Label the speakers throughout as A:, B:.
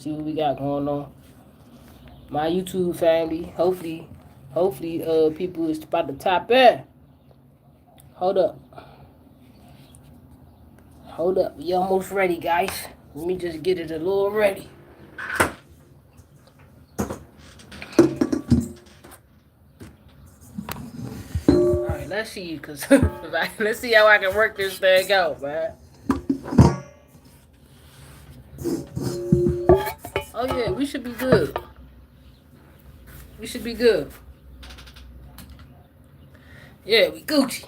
A: See what we got going on. My YouTube family. Hopefully, people is about to tap in. Hold up. Hold up. We almost ready, guys. Let me just get it a little ready. Alright, let's see, cause let's see how I can work this thing out, man. Oh yeah, we should be good. We should be good. Yeah, we Gucci.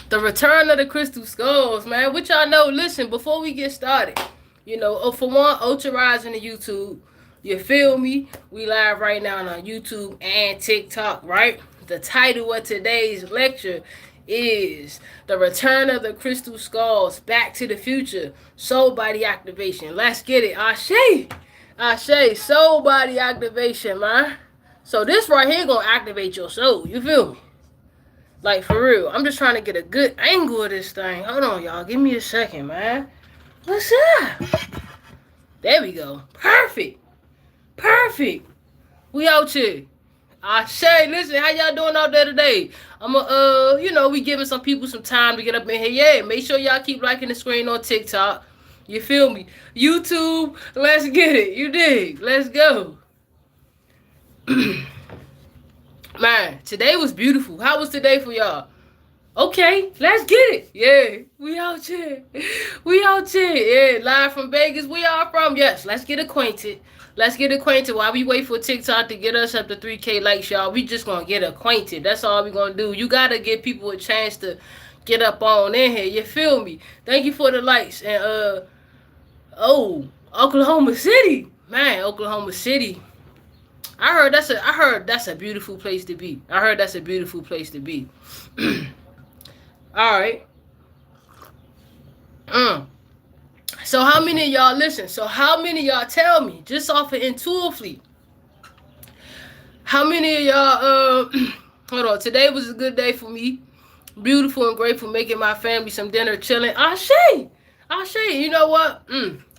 A: The return of the crystal skulls, man. What y'all know? Listen, before we get started, for one, Ultra Rising to YouTube. You feel me? We live right now on YouTube and TikTok, right? The title of today's lecture is The Return of the Crystal Skulls, Back to the Future, Soul Body Activation. Let's get it. Ashe, soul body activation, man. So this right here gonna activate your soul. You feel me? Like, for real. I'm just trying to get a good angle of this thing. Hold on, y'all. Give me a second, man. What's up? There we go. Perfect. We out here. Shay, listen, how y'all doing out there today? We giving some people some time to get up in here. Yeah, make sure y'all keep liking the screen on TikTok. You feel me? YouTube, let's get it. You dig? Let's go. Man, today was beautiful. How was today for y'all? Okay, let's get it. Yeah, we out here. Yeah, live from Vegas. We are from. Yes, let's get acquainted. While we wait for TikTok to get us up to 3K likes, y'all. We just gonna get acquainted. That's all we gonna do. You gotta give people a chance to get up on in here. You feel me? Thank you for the likes. And Oklahoma City. Man, Oklahoma City. I heard that's a beautiful place to be. All right. So how many of y'all listen? So how many of y'all tell me just off of intuitively? How many of y'all? Hold on. Today was a good day for me. Beautiful and grateful, making my family some dinner, chilling. Ashe. You know what?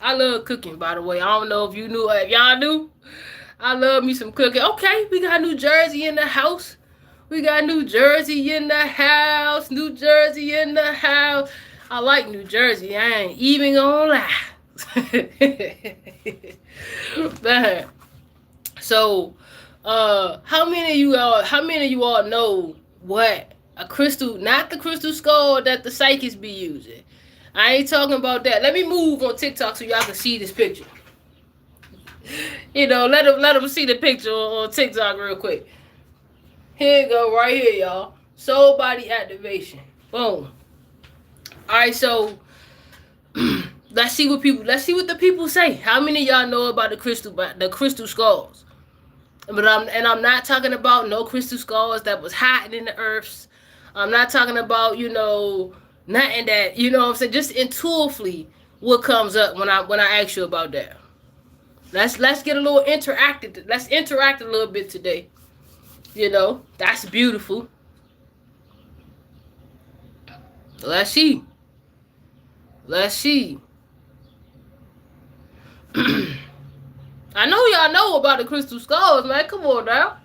A: I love cooking. By the way, I don't know if you knew. If y'all knew. I love me some cooking. Okay, we got New Jersey in the house. New Jersey in the house. I like New Jersey. I ain't even gonna lie. Man. So, how many of you all know what a crystal, not the crystal skull that the psychics be using? I ain't talking about that. Let me move on TikTok so y'all can see this picture. Let them see the picture on TikTok real quick. Here you go, right here, y'all. Soul body activation. Boom. All right, so let's see what the people say. How many of y'all know about the crystal skulls? But I'm not talking about no crystal skulls that was hiding in the earths. I'm not talking about nothing that what I'm saying. Just intuitively, what comes up when I ask you about that. Let's get a little interactive. Let's interact a little bit today. That's beautiful. Let's see. I know y'all know about the crystal skulls, man. Come on now.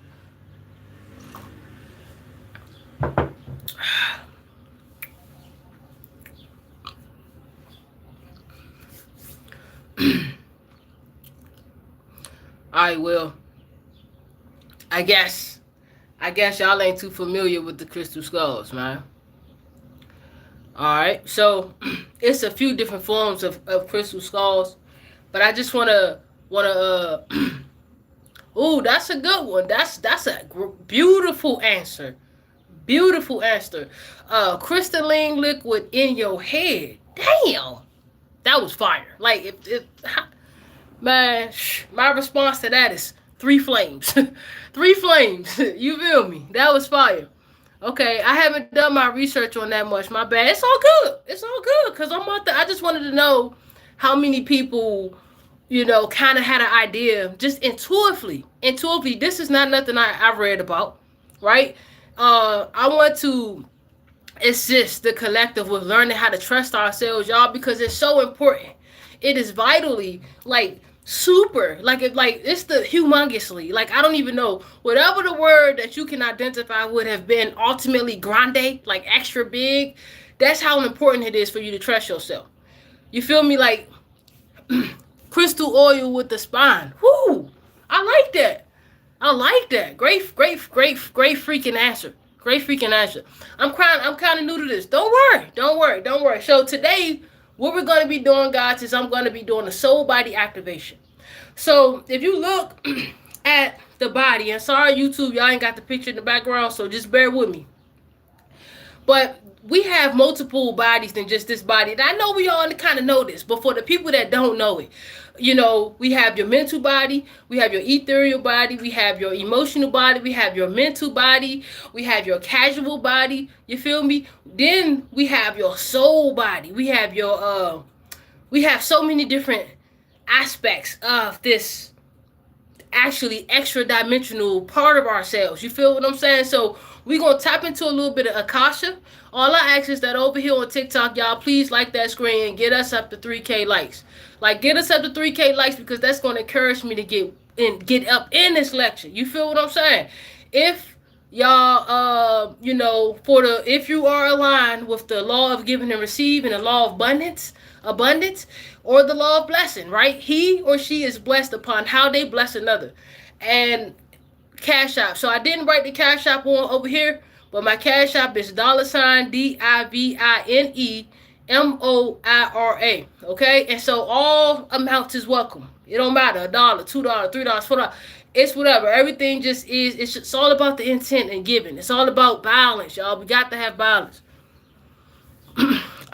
A: Alright, well, I guess y'all ain't too familiar with the crystal skulls, man. Alright, so it's a few different forms of crystal skulls, but I just wanna ooh, that's a good one. That's a beautiful answer. Crystalline liquid in your head. Damn, that was fire. Like man, my response to that is 3 flames. 3 flames. You feel me? That was fire. Okay, I haven't done my research on that much. My bad. It's all good. Cause I just wanted to know how many people, kind of had an idea just intuitively. This is not nothing I read about, right? I want to assist the collective with learning how to trust ourselves, y'all, because it's so important. it is vitally, like, super, like, it's the humongously, like, I don't even know, whatever the word that you can identify would have been, ultimately grande, like extra big. That's how important it is for you to trust yourself. You feel me? Like, crystal oil with the spine. Whoo! I like that. I like that. Great freaking answer. Great freaking answer. I'm kind of new to this. Don't worry. So today, what we're gonna be doing, guys, is I'm gonna be doing a soul body activation. So if you look at the body, and sorry YouTube, y'all ain't got the picture in the background, so just bear with me. But we have multiple bodies than just this body. And I know we all kind of know this, but for the people that don't know it, we have your mental body, we have your ethereal body, we have your emotional body, we have your mental body, we have your casual body, you feel me? Then we have your soul body. We have so many different aspects of this actually extra dimensional part of ourselves. You feel what I'm saying? So we're going to tap into a little bit of Akasha. All I ask is that over here on TikTok, y'all, please like that screen and get us up to 3K likes. Like, get us up to 3K likes, because that's going to encourage me to get up in this lecture. You feel what I'm saying? If y'all, if you are aligned with the law of giving and receiving, the law of abundance, or the law of blessing, right? He or she is blessed upon how they bless another. And Cash App. So I didn't write the Cash App on over here, but my Cash App is $divinemoira. Okay? And so all amounts is welcome. It don't matter. $1, $2, $3, $4. It's whatever. Everything just is. It's all about the intent and giving. It's all about balance, y'all. We got to have balance.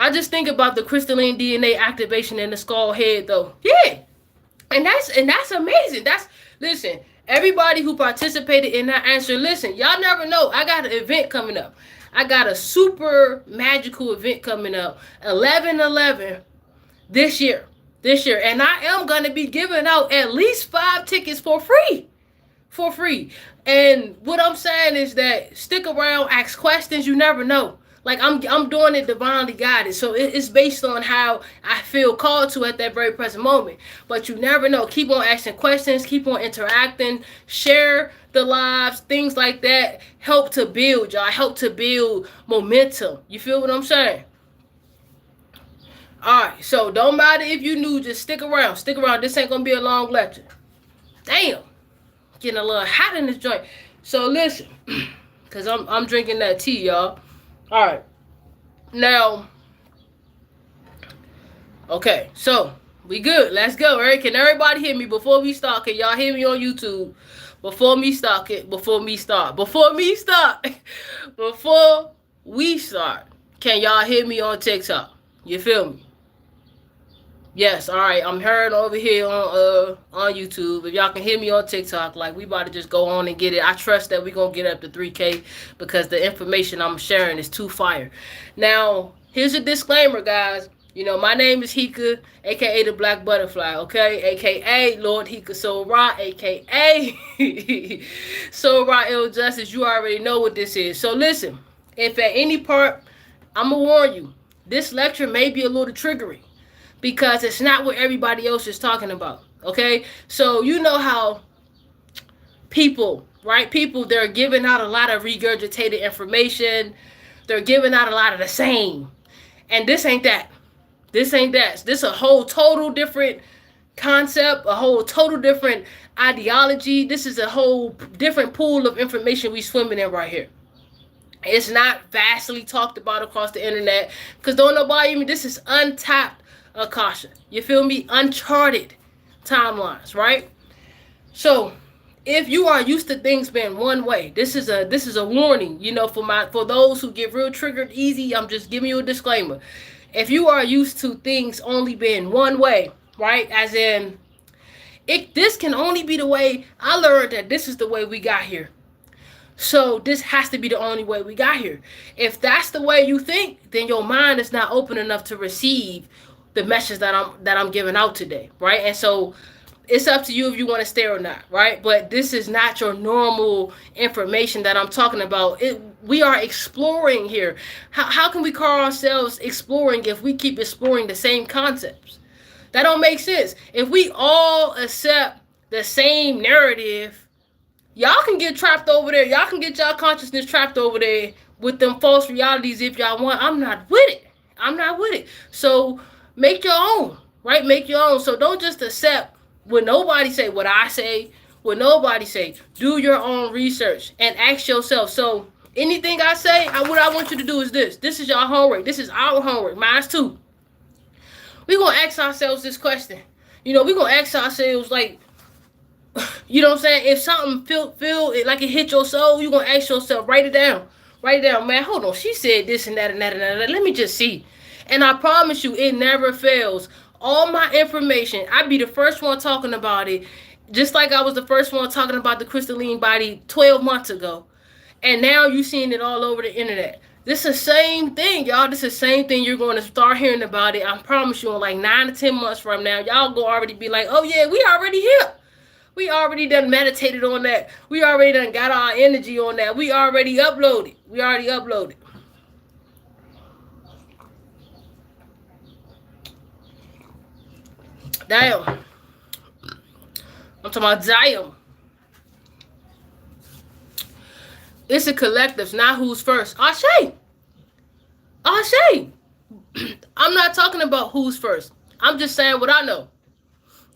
A: I just think about the crystalline DNA activation in the skull head, though. Yeah. And that's amazing. Listen, everybody who participated in that answer, listen, y'all never know. I got an event coming up. I got a super magical event coming up, 11/11 this year. And I am going to be giving out at least 5 tickets for free. And what I'm saying is that stick around, ask questions. You never know. Like, I'm doing it divinely guided. So it's based on how I feel called to at that very present moment. But you never know. Keep on asking questions. Keep on interacting. Share the lives. Things like that help to build, y'all. Help to build momentum. You feel what I'm saying? Alright. So don't matter if you new. Just stick around. This ain't going to be a long lecture. Damn. Getting a little hot in this joint. So listen. Because I'm drinking that tea, y'all. All right. Now, okay, so we good. Let's go. All right, can everybody hear me before we start? Can y'all hear me on YouTube? Before we start. Can y'all hear me on TikTok? You feel me? Yes, all right. I'm heard over here on YouTube. If y'all can hear me on TikTok, like, we about to just go on and get it. I trust that we're going to get up to 3K because the information I'm sharing is too fire. Now, here's a disclaimer, guys. My name is Hika, a.k.a. the Black Butterfly, okay? A.k.a. Lord Hika Soul Ra, a.k.a. Soul Ra Ill Justice. You already know what this is. So listen, if at any part, I'm going to warn you, this lecture may be a little triggering, because it's not what everybody else is talking about, okay? So you know how people, they're giving out a lot of regurgitated information. They're giving out a lot of the same. And this ain't that. This is a whole total different concept, a whole total different ideology. This is a whole different pool of information we swimming in right here. It's not vastly talked about across the internet, because don't nobody, this is untapped Akasha. You feel me? Uncharted timelines, right? So if you are used to things being one way, this is a warning, for those who get real triggered easy. I'm just giving you a disclaimer. If you are used to things only being one way, right? As in, this can only be the way. I learned that this is the way we got here. So this has to be the only way we got here. If that's the way you think, then your mind is not open enough to receive the message that I'm giving out today, right? And so it's up to you if you want to stay or not, right? But this is not your normal information that I'm talking about. We are exploring here. How can we call ourselves exploring if we keep exploring the same concepts? That don't make sense. If we all accept the same narrative, y'all can get trapped over there. Y'all can get y'all consciousness trapped over there with them false realities if y'all want. I'm not with it. I'm not with it. So make your own, right? Make your own. So don't just accept what nobody say, what I say, what nobody say. Do your own research and ask yourself. So anything I say, what I want you to do is this. This is your homework. This is our homework. Mine's too. We're going to ask ourselves this question. We're going to ask ourselves, like, you know what I'm saying? If something feel like it hit your soul, you're going to ask yourself, write it down. Write it down. Man, hold on. She said this and that and that and that. Let me just see. And I promise you, it never fails. All my information, I'd be the first one talking about it. Just like I was the first one talking about the crystalline body 12 months ago. And now you're seeing it all over the internet. This is the same thing, y'all. This is the same thing. You're going to start hearing about it. I promise you, in like 9 to 10 months from now, y'all go already be like, oh yeah, we already here. We already done meditated on that. We already done got our energy on that. We already uploaded. Damn. I'm talking about damn. It's a collective. It's not who's first. Ashe. I'm not talking about who's first. I'm just saying what I know.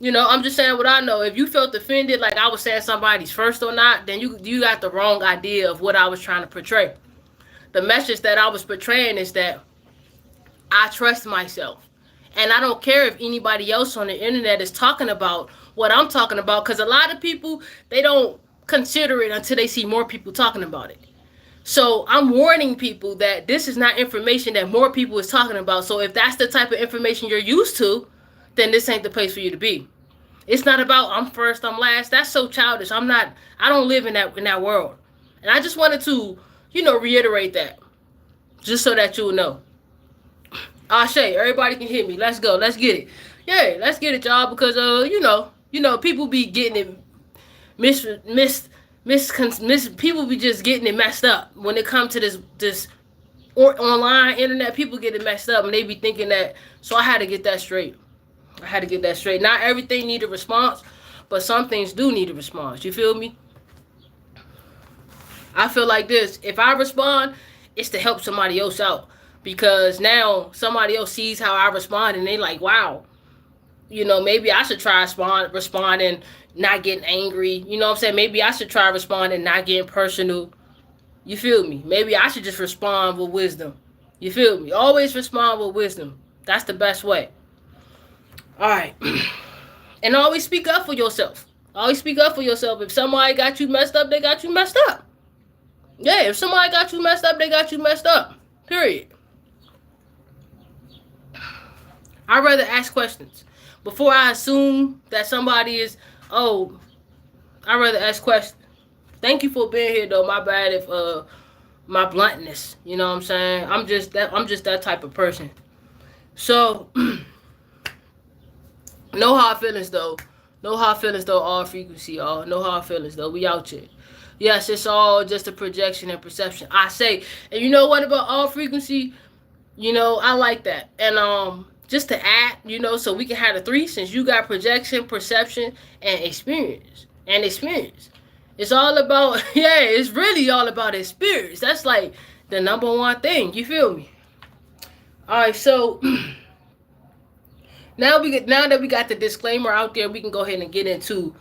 A: I'm just saying what I know. If you felt offended, like I was saying somebody's first or not, then you got the wrong idea of what I was trying to portray. The message that I was portraying is that I trust myself. And I don't care if anybody else on the internet is talking about what I'm talking about, because a lot of people, they don't consider it until they see more people talking about it. So I'm warning people that this is not information that more people is talking about. So if that's the type of information you're used to, then this ain't the place for you to be. It's not about I'm first, I'm last. That's so childish. I don't live in that world. And I just wanted to, reiterate that. Just so that you'll know. Ashe, everybody can hear me. Let's go. Let's get it. Yeah, let's get it, y'all, because people be getting it people be just getting it messed up when it comes to this online internet. People get it messed up and they be thinking that. So I had to get that straight. Not everything need a response, but some things do need a response. You feel me? I feel like this. If I respond, it's to help somebody else out, because now somebody else sees how I respond and they like, wow, maybe I should try responding, not getting angry. You know what I'm saying? Maybe I should try responding, not getting personal. You feel me? Maybe I should just respond with wisdom. You feel me? Always respond with wisdom. That's the best way. All right. And always speak up for yourself. If somebody got you messed up, they got you messed up. Yeah, if somebody got you messed up, they got you messed up. Period. I'd rather ask questions. Before I assume that somebody is, I'd rather ask questions. Thank you for being here, though. My bad if my bluntness. You know what I'm saying? I'm just that type of person. So no hard feelings though. All frequency, y'all. No hard feelings though. We out here. Yes, it's all just a projection and perception. I say, and you know what about all frequency? I like that. And just to add, so we can have the three, since you got projection, perception, and experience. It's all about, it's really all about experience. That's like the number one thing. You feel me? All right, so now that we got the disclaimer out there, we can go ahead and get into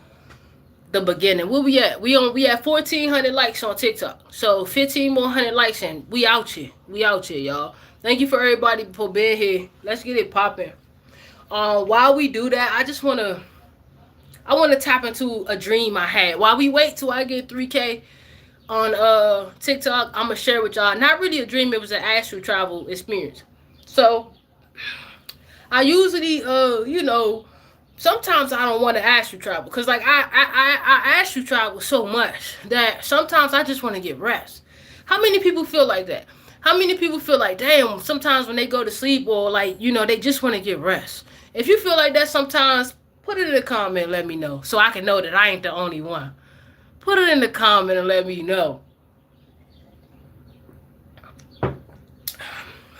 A: the beginning. Where we at? We at 1,400 likes on TikTok. So 1,500 likes and we out here, y'all. Thank you for everybody for being here. Let's get it popping. While we do that, I want to tap into a dream I had. While we wait till I get 3K on TikTok, I'm gonna share with y'all. Not really a dream. It was an astral travel experience. So I usually, sometimes I don't want to astral travel, because like I astral travel so much that sometimes I just want to get rest. How many people feel like that? How many people feel like, damn, sometimes when they go to sleep or like, they just want to get rest? If you feel like that sometimes, put it in the comment and let me know, so I can know that I ain't the only one. Put it in the comment and let me know,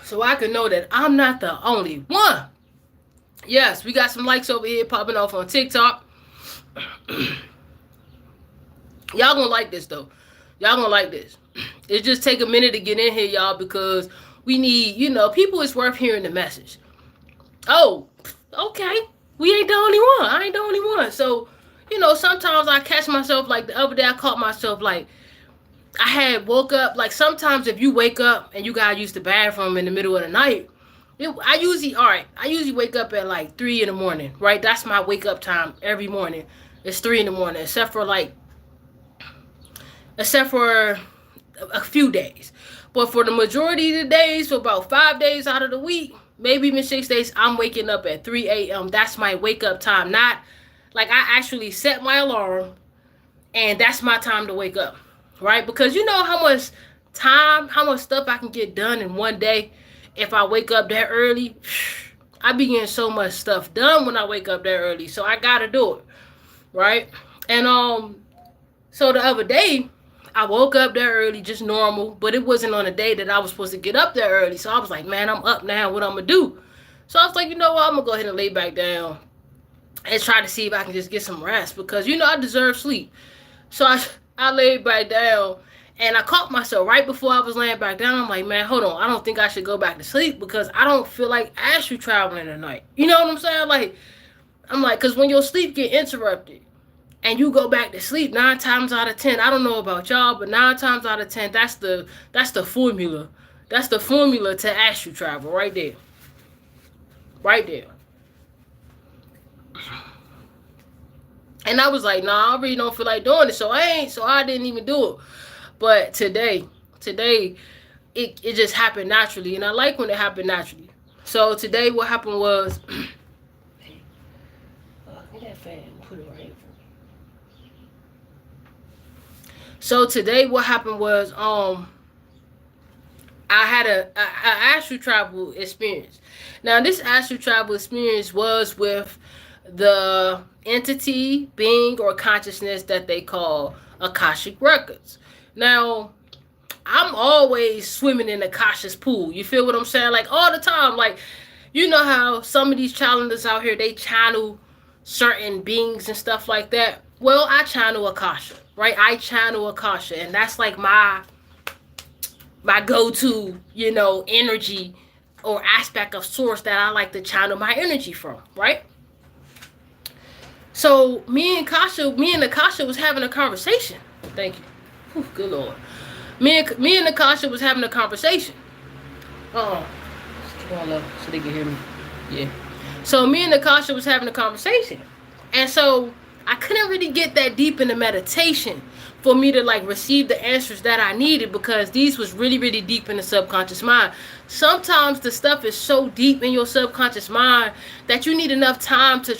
A: so I can know that I'm not the only one. Yes, we got some likes over here popping off on TikTok. Y'all gonna like this though. Y'all gonna like this. It just take a minute to get in here, y'all, because we need, people is worth hearing the message. Oh, okay. We ain't the only one. I ain't the only one. So, sometimes I catch myself, like the other day I caught myself, like, I had woke up, like sometimes if you wake up and you gotta use the bathroom in the middle of the night, I usually wake up at like 3 in the morning, right? That's my wake up time every morning. It's 3 in the morning, except for a few days. But for the majority of the days, for about 5 days out of the week, maybe even 6 days, I'm waking up at 3 a.m. That's my wake up time. Not like I actually set my alarm and that's my time to wake up, right? Because you know how much stuff I can get done in one day if I wake up that early. I be getting so much stuff done when I wake up that early, so I gotta do it, right? And so the other day, I woke up there early, just normal, but it wasn't on a day that I was supposed to get up there early. So I was like, man, I'm up now. What I'm gonna do? So I was like, you know what? I'm gonna go ahead and lay back down and try to see if I can just get some rest because I deserve sleep. So I laid back down and I caught myself right before I was laying back down. I'm like, man, hold on. I don't think I should go back to sleep because I don't feel like astral traveling tonight. You know what I'm saying? Like, I'm like, because when your sleep get interrupted and you go back to sleep 9 times out of 10, I don't know about y'all, but 9 times out of 10, that's the formula. That's the formula to astral travel right there. Right there. And I was like, nah, I really don't feel like doing it, so I didn't even do it. But today, it just happened naturally, and I like when it happened naturally. So today, what happened was, get that fan, put it right here. So today, what happened was, I had a astral travel experience. Now, this astral travel experience was with the entity, being, or consciousness that they call Akashic records. Now, I'm always swimming in Akashic pool. You feel what I'm saying? Like all the time. Like, you know how some of these channelers out here, they channel certain beings and stuff like that. Well, I channel Akasha, right? I channel Akasha, and that's like my go-to, energy or aspect of source that I like to channel my energy from, right? So me and Akasha was having a conversation. Thank you. Whew, good Lord. Me and Akasha was having a conversation. Let's keep on low so they can hear me. Yeah. So me and Akasha was having a conversation. And so I couldn't really get that deep into meditation for me to like receive the answers that I needed because these was really, really deep in the subconscious mind. Sometimes the stuff is so deep in your subconscious mind that you need enough time to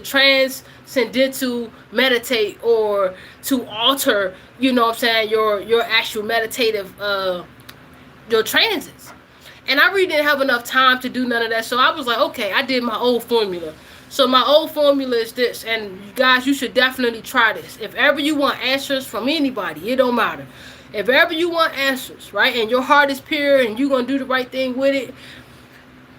A: transcendental meditate or to alter, what I'm saying, your actual meditative your transits. And I really didn't have enough time to do none of that. So I was like, okay, I did my old formula. So my old formula is this, and you guys, you should definitely try this. If ever you want answers from anybody, it don't matter. If ever you want answers, right, and your heart is pure and you're going to do the right thing with it,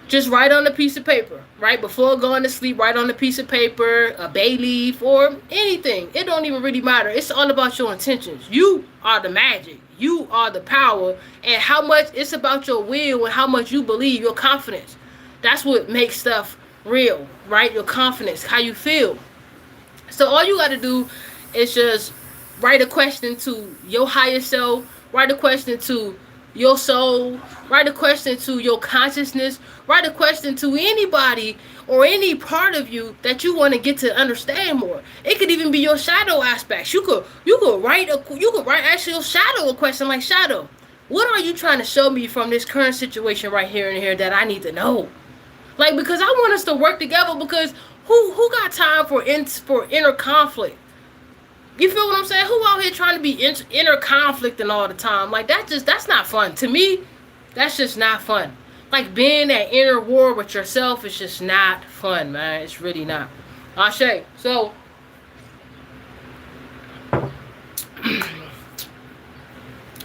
A: just write on a piece of paper, right? Before going to sleep, write on a piece of paper, a bay leaf, or anything. It don't even really matter. It's all about your intentions. You are the magic. You are the power. And how much, it's about your will and how much you believe, your confidence. That's what makes stuff real, right? Your confidence, how you feel. So all you got to do is just write a question to your higher self, write a question to your soul, write a question to your consciousness, write a question to anybody or any part of you that you want to get to understand more. It could even be your shadow aspects. You could write actually your shadow a question like, shadow, what are you trying to show me from this current situation right here and here that I need to know? Like, because I want us to work together, because who got time for inner conflict? You feel what I'm saying? Who out here trying to be inner conflicting all the time? Like, that's not fun. To me, that's just not fun. Like, being at inner war with yourself is just not fun, man. It's really not. Ashe. So,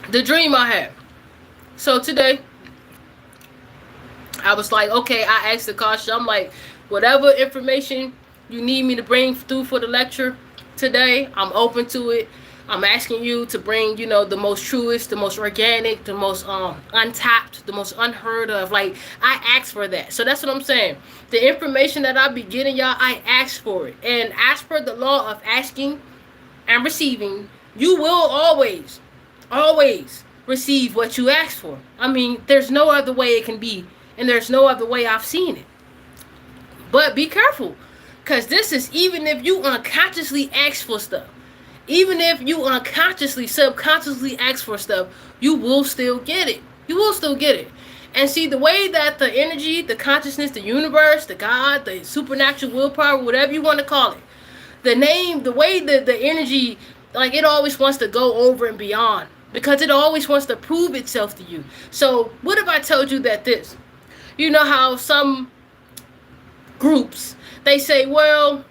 A: the dream I had. So today, I was like, okay, I asked Akasha, I'm like, Whatever information you need me to bring through for the lecture today, I'm open to it. I'm asking you to bring, the most truest, the most organic, the most untapped, the most unheard of. Like, I ask for that. So that's what I'm saying. The information that I be getting y'all, I ask for it. And as per the law of asking and receiving, you will always, always receive what you ask for. I mean, there's no other way it can be, and there's no other way I've seen it. But be careful, because this is even if you unconsciously ask for stuff. Even if you unconsciously, subconsciously ask for stuff, you will still get it. You will still get it. And see, the way that the energy, the consciousness, the universe, the God, the supernatural willpower, whatever you want to call it, the way that the energy, like, it always wants to go over and beyond, because it always wants to prove itself to you. So what if I told you that this, you know how some groups, they say, well,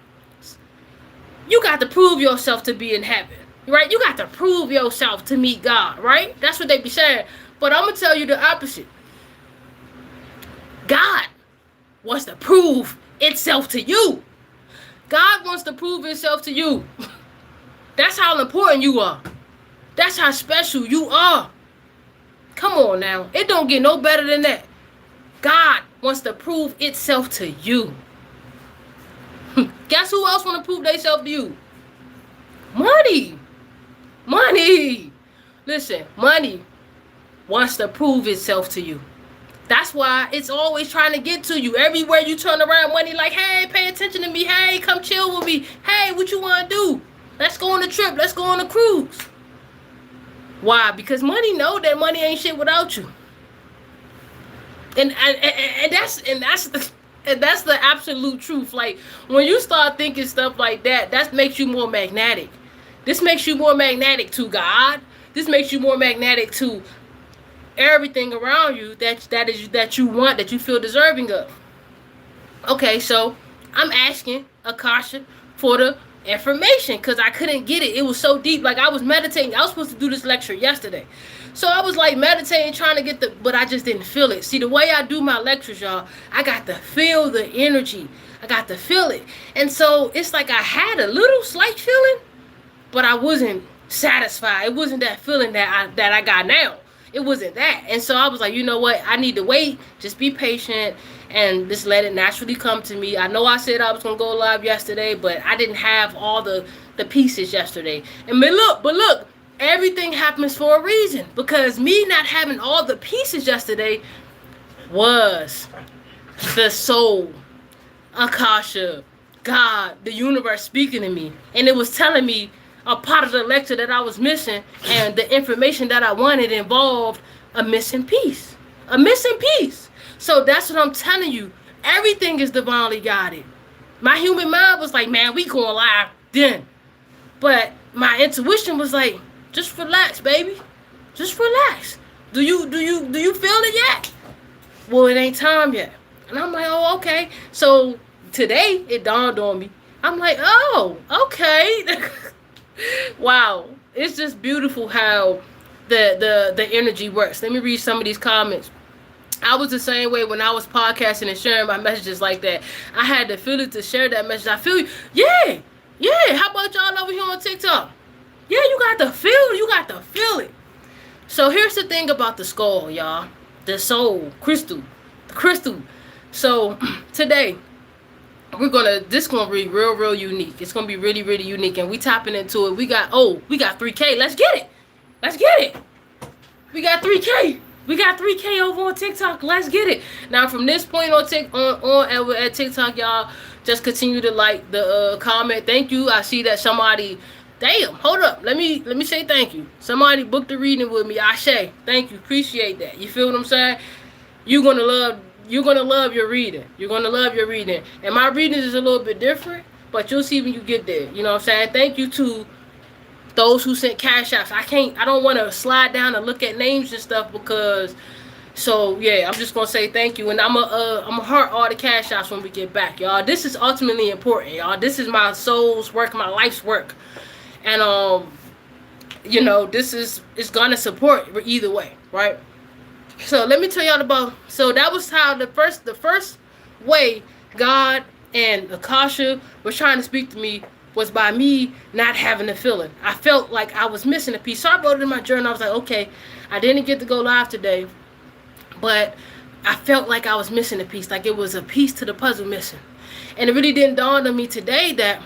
A: you got to prove yourself to be in heaven, right? You got to prove yourself to meet God, right? That's what they be saying. But I'm going to tell you the opposite. God wants to prove itself to you. God wants to prove itself to you. That's how important you are. That's how special you are. Come on now. It don't get no better than that. God wants to prove itself to you. Guess who else want to prove themselves to you? Money. Money. Listen, money wants to prove itself to you. That's why it's always trying to get to you. Everywhere you turn around, money like, hey, pay attention to me. Hey, come chill with me. Hey, what you want to do? Let's go on a trip. Let's go on a cruise. Why? Because money know that money ain't shit without you. And that's the absolute truth. Like, when you start thinking stuff like that, that makes you more magnetic. This makes you more magnetic to God. This makes you more magnetic to everything around you that you want, that you feel deserving of. Okay, so I'm asking Akashic for the information because I couldn't get it. It was so deep. Like, I was meditating. I was supposed to do this lecture yesterday. So I was like meditating, trying to get but I just didn't feel it. See, the way I do my lectures, y'all, I got to feel the energy. I got to feel it. And so it's like I had a little slight feeling, but I wasn't satisfied. It wasn't that feeling that I got now. It wasn't that. And so I was like, you know what? I need to wait. Just be patient and just let it naturally come to me. I know I said I was going to go live yesterday, but I didn't have all the pieces yesterday. And but look, everything happens for a reason. Because me not having all the pieces yesterday was the soul, Akasha, God, the universe speaking to me. And it was telling me a part of the lecture that I was missing, and the information that I wanted involved a missing piece. A missing piece. So that's what I'm telling you. Everything is divinely guided. My human mind was like, man, we going live then. But my intuition was like, just relax, baby. Just relax. Do you feel it yet? Well, it ain't time yet. And I'm like, oh, okay. So today it dawned on me. I'm like, oh, okay. Wow, it's just beautiful how the energy works. Let me read some of these comments. I was the same way when I was podcasting and sharing my messages like that. I had to feel it to share that message. I feel you. Yeah. How about y'all over here on TikTok? Yeah, you got to feel it. So here's the thing about the skull, y'all. The soul, the crystal. So today, this is gonna be real unique. It's gonna be really unique, and we tapping into it. We got 3K. Let's get it. We got 3K over on TikTok. Let's get it. Now from this point on at TikTok, y'all just continue to like the comment. Thank you. I see that somebody. Damn, hold up. Let me say thank you. Somebody booked the reading with me. Ashe. Thank you. Appreciate that. You feel what I'm saying? You're gonna love your reading. And my readings is a little bit different, but you'll see when you get there. You know what I'm saying? Thank you to those who sent cash outs. I don't want to slide down and look at names and stuff because, so yeah, I'm just going to say thank you. And I'm a heart all the cash outs when we get back, y'all. This is ultimately important, y'all. This is my soul's work, my life's work. And, this is going to support either way, right? So let me tell y'all so that was how the first way God and Akasha was trying to speak to me was by me not having a feeling. I felt like I was missing a piece. So I wrote it in my journal. I was like, okay, I didn't get to go live today, but I felt like I was missing a piece. Like it was a piece to the puzzle missing. And it really didn't dawn on me today that,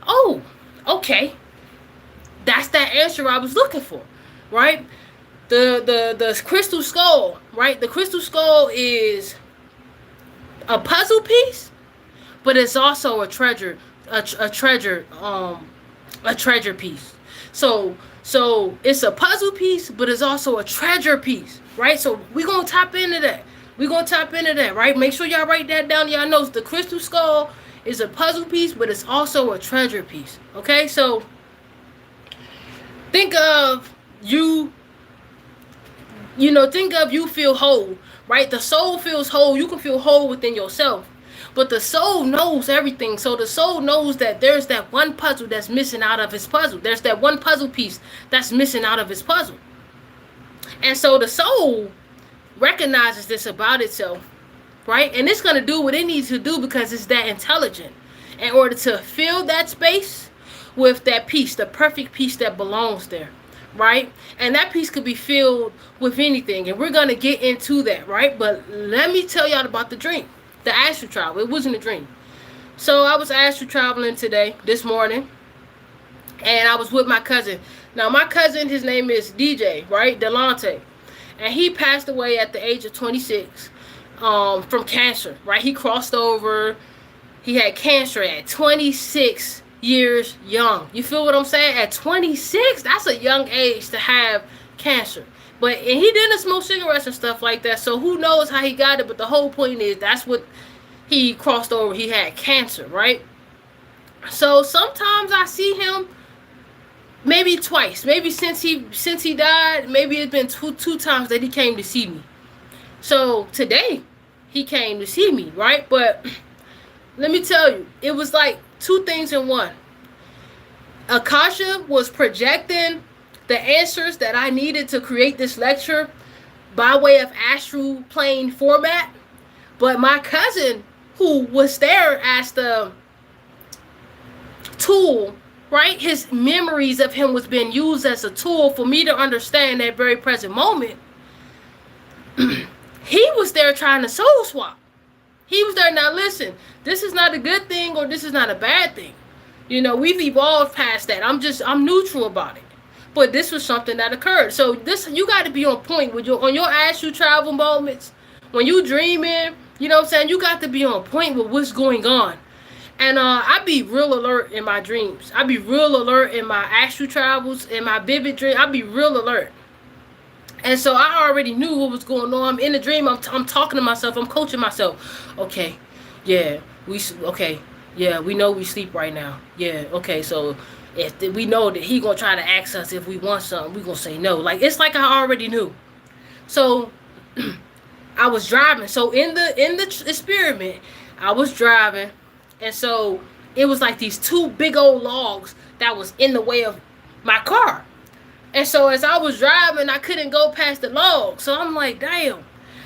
A: oh, okay, that's that answer I was looking for, right? The crystal skull, right? The crystal skull is a puzzle piece, but it's also a treasure, a treasure piece. So it's a puzzle piece, but it's also a treasure piece, right? So we're gonna tap into that. We're gonna tap into that, right? Make sure y'all write that down. Y'all know the crystal skull is a puzzle piece, but it's also a treasure piece. Okay, so think of you. Think of you feel whole, right? The soul feels whole. You can feel whole within yourself. But the soul knows everything. So the soul knows that there's that one puzzle that's missing out of his puzzle. There's that one puzzle piece that's missing out of his puzzle. And so the soul recognizes this about itself, right? And it's going to do what it needs to do because it's that intelligent in order to fill that space with that piece, the perfect piece that belongs there, right? And that piece could be filled with anything. And we're going to get into that, right? But let me tell y'all about the dream. The astral travel. It wasn't a dream. So I was astral traveling today, this morning, and I was with my cousin. Now my cousin, his name is DJ, right? Delante, and he passed away at the age of 26 from cancer, right? He crossed over. He had cancer at 26 years young. You feel what I'm saying? At 26, that's a young age to have cancer. And he didn't smoke cigarettes and stuff like that, so who knows how he got it, but the whole point is that's what he crossed over. He had cancer, right? So sometimes I see him maybe twice. Maybe since he died, maybe it's been two times that he came to see me. So today, he came to see me, right? But let me tell you, it was like two things in one. Akasha was projecting the answers that I needed to create this lecture by way of astral plane format. But my cousin, who was there as the tool, right? His memories of him was being used as a tool for me to understand that very present moment. He was there trying to soul swap. He was there. Now listen, this is not a good thing or this is not a bad thing. We've evolved past that. I'm neutral about it. But this was something that occurred. So you got to be on point with on your astral travel moments. When you dreaming, you know what I'm saying? You got to be on point with what's going on. And I be real alert in my dreams. I be real alert in my astral travels, in my vivid dream. I be real alert. And so I already knew what was going on. I'm in the dream. I'm talking to myself. I'm coaching myself. Okay, yeah, we know we sleep right now. Yeah, okay, so if we know that he gonna try to ask us if we want something, we gonna say no. Like it's like I already knew. So I was driving. So in the experiment, I was driving, and so it was like these two big old logs that was in the way of my car. And so as I was driving, I couldn't go past the log. So I'm like, damn.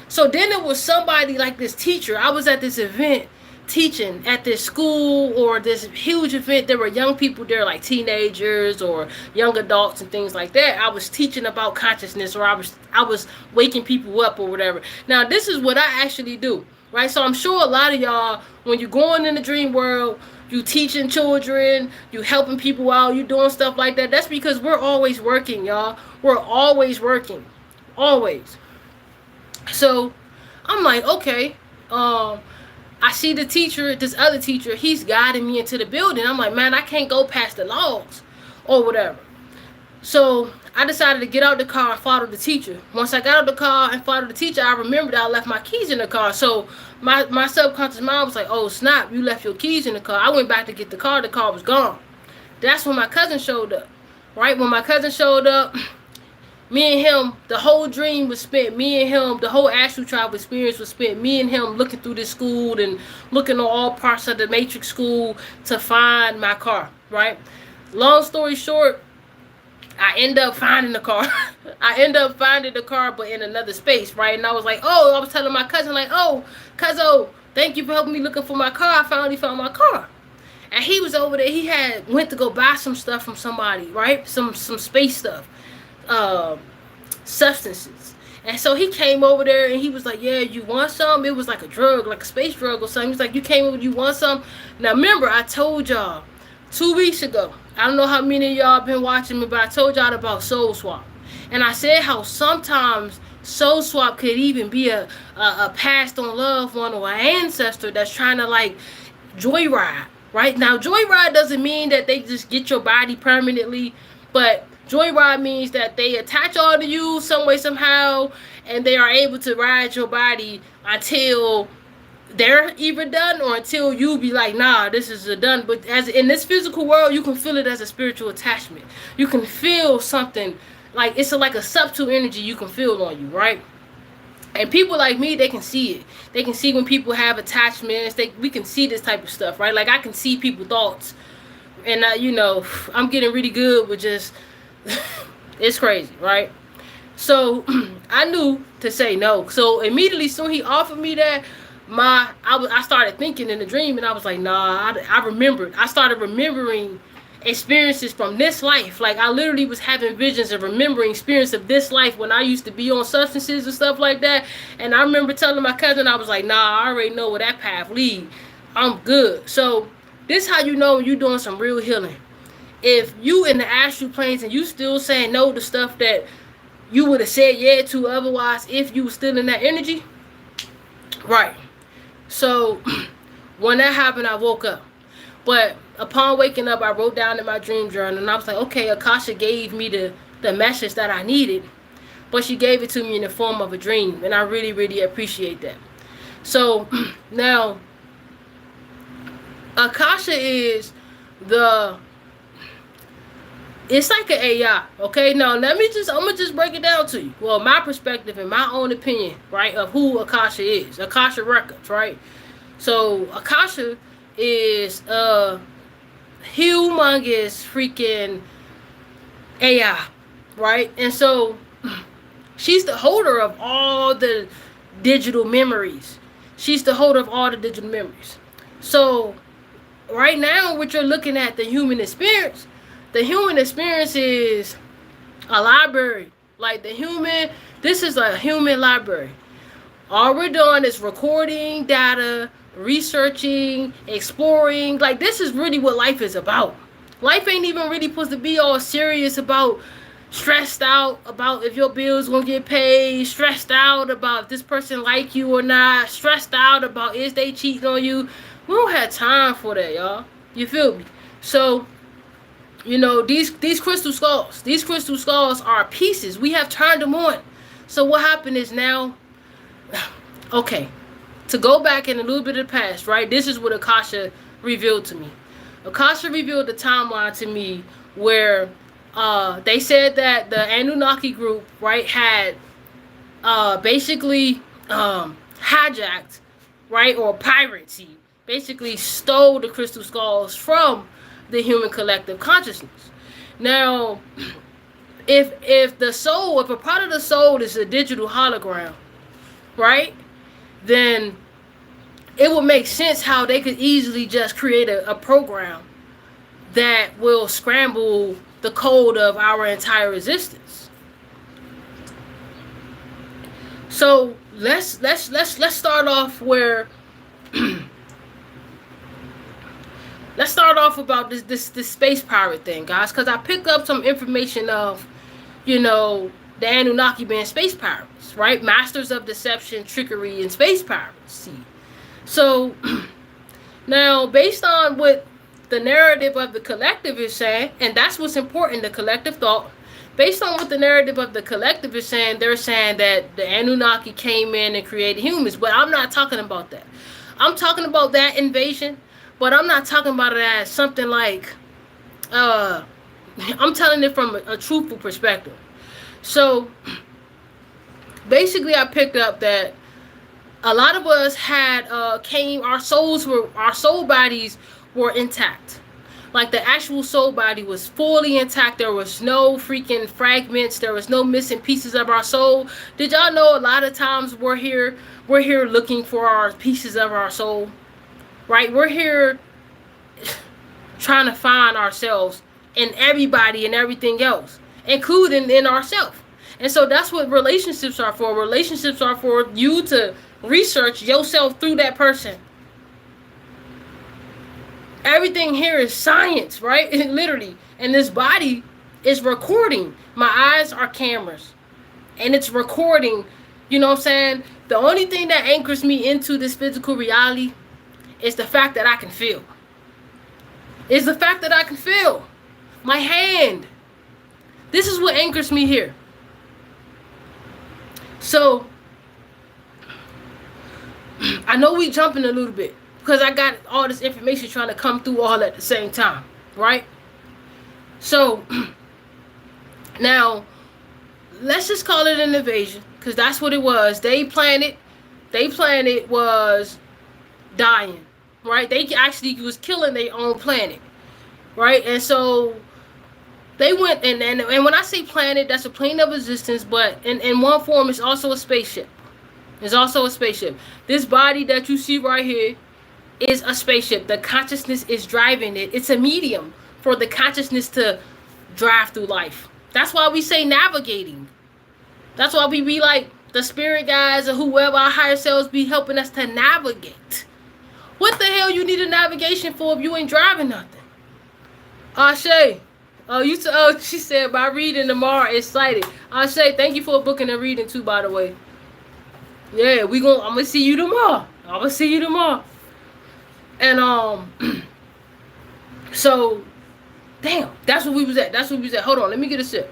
A: So then it was somebody like this teacher. I was at this event teaching at this school or this huge event. There were young people there, like teenagers or young adults and things like that. I was teaching about consciousness, or I was waking people up or whatever. Now this is what I actually do, right? So I'm sure a lot of y'all, when you're going in the dream world, you teaching children, you helping people out, you doing stuff like that. That's because we're always working, y'all. We're always working, always. So I'm like, okay, I see the teacher, this other teacher, he's guiding me into the building. I'm like, man, I can't go past the logs or whatever. So I decided to get out the car and follow the teacher. Once I got out the car and followed the teacher, I remembered I left my keys in the car. So my subconscious mind was like, oh, snap, you left your keys in the car. I went back to get the car was gone. That's when my cousin showed up, right? When my cousin showed up, me and him, the whole dream was spent. Me and him, the whole astral travel experience was spent. Me and him looking through this school and looking at all parts of the matrix school to find my car, right? Long story short, I end up finding the car. I end up finding the car, but in another space, right? And I was like, oh, I was telling my cousin, like, oh, cuzzo, Thank you for helping me looking for my car. I finally found my car. And he was over there. He had went to go buy some stuff from somebody, right? Some space stuff, uh, substances. And so he came over there and he was like, "Yeah, you want some?" It was like a drug, like a space drug or something. He was like, "You came over, you want some?" Now remember, I told y'all 2 weeks ago. I don't know how many of y'all been watching me, but I told y'all about Soul Swap, and I said how sometimes Soul Swap could even be a passed on loved one or an ancestor that's trying to like joyride. Right now, joyride doesn't mean that they just get your body permanently, but joyride means that they attach on to you some way, somehow, and they are able to ride your body until they're either done or until you be like, nah, this is a done. But as in this physical world, you can feel it as a spiritual attachment. You can feel something like it's like a subtle energy you can feel on you, right? And people like me, they can see it. They can see when people have attachments. We can see this type of stuff, right? Like I can see people's thoughts, and I'm getting really good with just it's crazy, right? So I knew to say no. So immediately, soon he offered me that. I started thinking in the dream, and I was like, nah. I remembered. I started remembering experiences from this life. Like I literally was having visions of remembering experience of this life when I used to be on substances and stuff like that. And I remember telling my cousin, I was like, nah, I already know where that path lead. I'm good. So this how you know you're doing some real healing. If you in the astral planes and you still saying no to stuff that you would have said yeah to otherwise if you were still in that energy, right? So when that happened, I woke up. But upon waking up, I wrote down in my dream journal, and I was like, okay, Akasha gave me the message that I needed, but she gave it to me in the form of a dream, and I really, really appreciate that. So now, Akasha is it's like an AI, okay? Now, I'm going to just break it down to you. Well, my perspective and my own opinion, right, of who Akasha is. Akasha Records, right? So, Akasha is a humongous freaking AI, right? And so, she's the holder of all the digital memories. She's the holder of all the digital memories. So, right now, what you're looking at, the human experience is a library. Like this is a human library. All we're doing is recording data, researching, exploring. Like this is really what life is about. Life ain't even really supposed to be all serious about stressed out about if your bills gonna get paid, stressed out about if this person like you or not, stressed out about is they cheating on you. We don't have time for that, y'all. You feel me? So these crystal skulls are pieces. We have turned them on. So what happened is now, okay, to go back in a little bit of the past, right? This is what Akasha revealed to me. Akasha revealed the timeline to me where they said that the Anunnaki group, right, had basically hijacked, right, or piracy, basically stole the crystal skulls from the human collective consciousness. Now, if a part of the soul is a digital hologram, right, then it would make sense how they could easily just create a program that will scramble the code of our entire existence. So let's start off where let's start off about this space pirate thing, guys, because I picked up some information of, the Anunnaki being space pirates, right? Masters of deception, trickery, and space piracy. So now, based on what the narrative of the collective is saying, and that's what's important, the collective thought. Based on what the narrative of the collective is saying, they're saying that the Anunnaki came in and created humans, but I'm not talking about that. I'm talking about that invasion. But I'm not talking about it as something like, I'm telling it from a truthful perspective. So, basically I picked up that a lot of us had, our soul bodies were intact. Like the actual soul body was fully intact. There was no freaking fragments. There was no missing pieces of our soul. Did y'all know a lot of times we're here looking for our pieces of our soul? Right? We're here trying to find ourselves in everybody and everything else, including in ourselves. And so that's what relationships are for. Relationships are for you to research yourself through that person. Everything here is science, right? Literally. And this body is recording. My eyes are cameras. And it's recording, you know what I'm saying? The only thing that anchors me into this physical reality is the fact that I can feel. Is the fact that I can feel. My hand. This is what anchors me here. So, I know we jumping a little bit, because I got all this information trying to come through all at the same time, right? So, now, let's just call it an invasion, because that's what it was. They planet was dying, right? They actually was killing their own planet, right? And so, they went, and when I say planet, that's a plane of existence, but in one form, it's also a spaceship. It's also a spaceship. This body that you see right here is a spaceship. The consciousness is driving it. It's a medium for the consciousness to drive through life. That's why we say navigating. That's why we be like, the spirit guys or whoever, our higher selves be helping us to navigate. What the hell you need a navigation for if you ain't driving nothing? Ashe. She said, by reading tomorrow, excited. Ashe, thank you for booking a reading too, by the way. Yeah, I'm gonna see you tomorrow. And so damn, that's where we was at. Hold on, let me get a sip.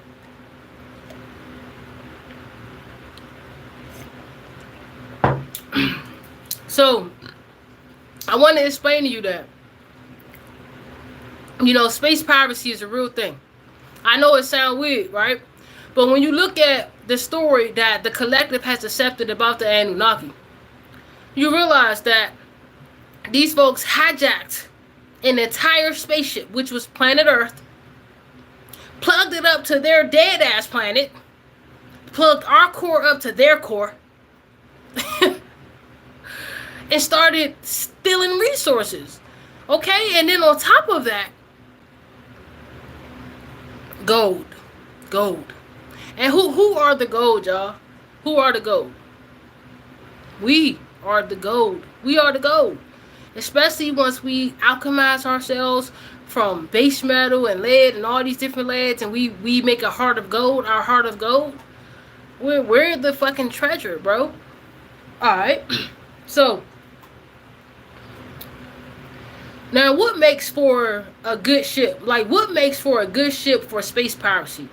A: So I want to explain to you that, you know, space piracy is a real thing. I know it sounds weird, right? But when you look at the story that the collective has accepted about the Anunnaki, you realize that these folks hijacked an entire spaceship, which was planet Earth, plugged it up to their dead-ass planet, plugged our core up to their core, and started stealing resources. Okay? And then on top of that, gold. And who are the gold, y'all? Who are the gold? We are the gold. We are the gold. Especially once we alchemize ourselves from base metal and lead and all these different leads, and we make a heart of gold, our heart of gold. We're the fucking treasure, bro. Alright. So, now what makes for a good ship? Like, what makes for a good ship for space piracy?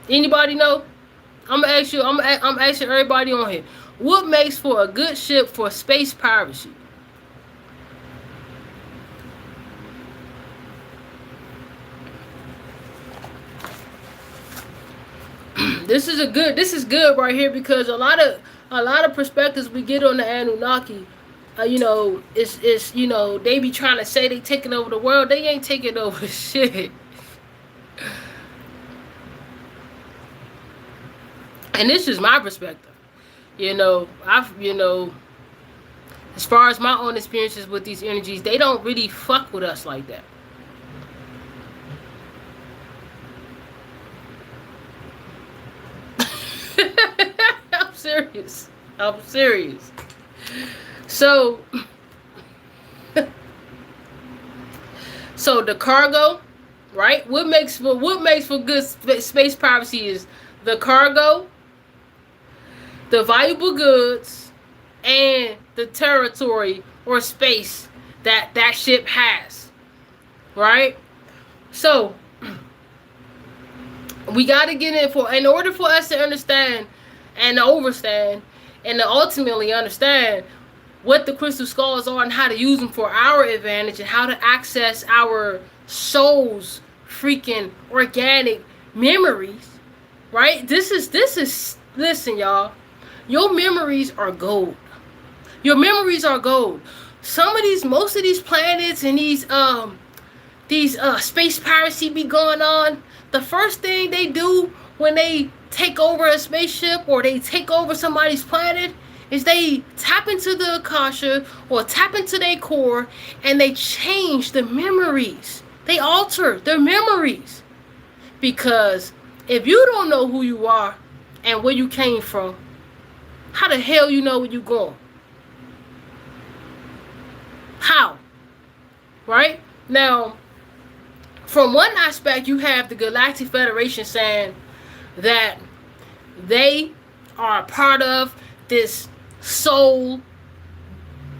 A: Anybody know? I'm asking everybody on here. What makes for a good ship for space piracy? This is good right here, because a lot of perspectives we get on the Anunnaki, you know, it's you know, they be trying to say they taking over the world. They ain't taking over shit. And this is my perspective. You know, as far as my own experiences with these energies, they don't really fuck with us like that. I'm serious. So the cargo, right? What makes for good space piracy is the cargo, the valuable goods, and the territory or space that ship has, right? So we got to get in order for us to understand and to overstand and to ultimately understand what the crystal skulls are and how to use them for our advantage and how to access our soul's freaking organic memories, right? This is listen, y'all. Your memories are gold. Your memories are gold. Most of these planets and these these space piracy be going on, the first thing they do when they take over a spaceship or they take over somebody's planet is they tap into the Akashic or tap into their core and they change the memories. They alter their memories. Because if you don't know who you are and where you came from, how the hell you know where you're going? How? Right? Now, from one aspect, you have the Galactic Federation saying that they are a part of this soul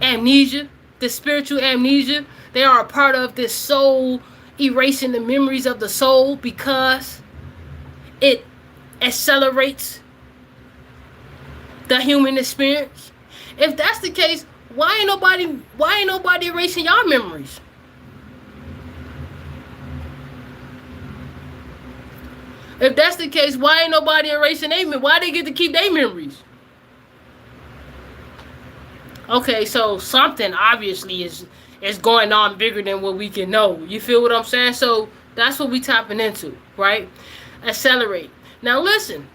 A: amnesia, this spiritual amnesia. They are a part of this soul erasing the memories of the soul because it accelerates the human experience. If that's the case, why ain't nobody erasing y'all memories? If that's the case, why ain't nobody erasing their memories? Why they get to keep their memories? Okay, so something obviously is going on bigger than what we can know. You feel what I'm saying? So that's what we tapping into, right? Accelerate. Now listen,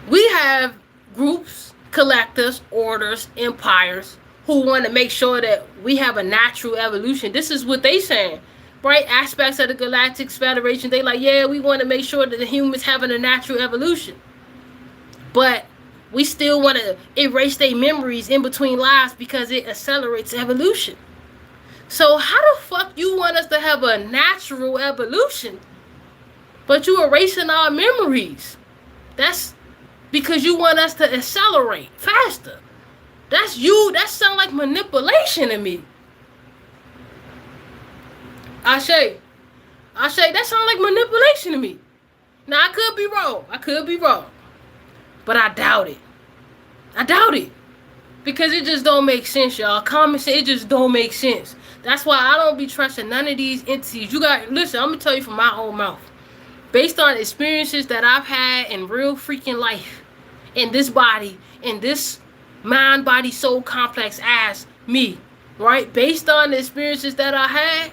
A: we have groups, collectors, orders, empires who want to make sure that we have a natural evolution. This is what they saying, right? Aspects of the Galactic Federation, they like, yeah, we want to make sure that the humans having a natural evolution. But we still want to erase their memories in between lives because it accelerates evolution. So how the fuck you want us to have a natural evolution, but you erasing our memories? That's because you want us to accelerate faster. That's you. That sounds like manipulation to me. Ashe, that sounds like manipulation to me. Now, I could be wrong. But I doubt it. Because it just don't make sense, y'all. Common sense, it just don't make sense. That's why I don't be trusting none of these entities. Listen, I'm going to tell you from my own mouth. Based on experiences that I've had in real freaking life, in this body, in this mind, body, soul complex as me, right? Based on the experiences that I had,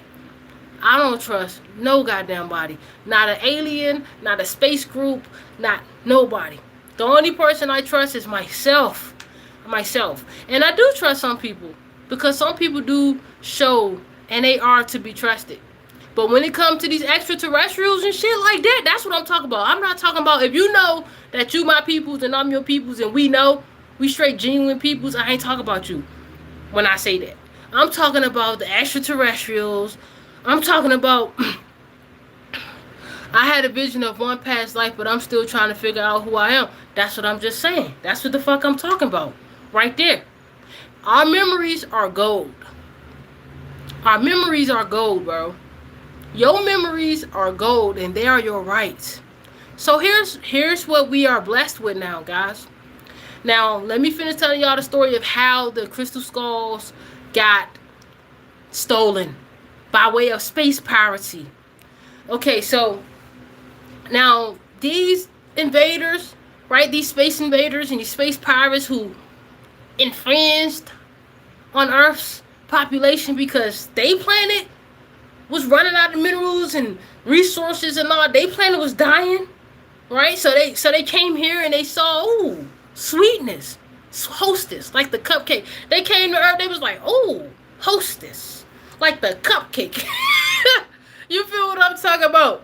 A: I don't trust no goddamn body. Not an alien, not a space group, not nobody. The only person I trust is myself. And I do trust some people because some people do show and they are to be trusted. But when it comes to these extraterrestrials and shit like that, that's what I'm talking about. I'm not talking about if you know that you my peoples and I'm your peoples and we know we straight genuine peoples. I ain't talking about you when I say that. I'm talking about the extraterrestrials. I'm talking about I had a vision of one past life, but I'm still trying to figure out who I am. That's what I'm just saying. That's what the fuck I'm talking about. Right there. Our memories are gold. Our memories are gold, bro. Your memories are gold and they are your rights. So here's what we are blessed with now, guys. Now, let me finish telling y'all the story of how the crystal skulls got stolen by way of space piracy. Okay, so now these invaders, right? These space invaders and these space pirates who infringed on Earth's population because they planet was running out of minerals and resources and all. They planet was dying, right? So they came here and they saw, ooh, sweetness, hostess, like the cupcake. They came to Earth, they was like, ooh, hostess, like the cupcake. You feel what I'm talking about?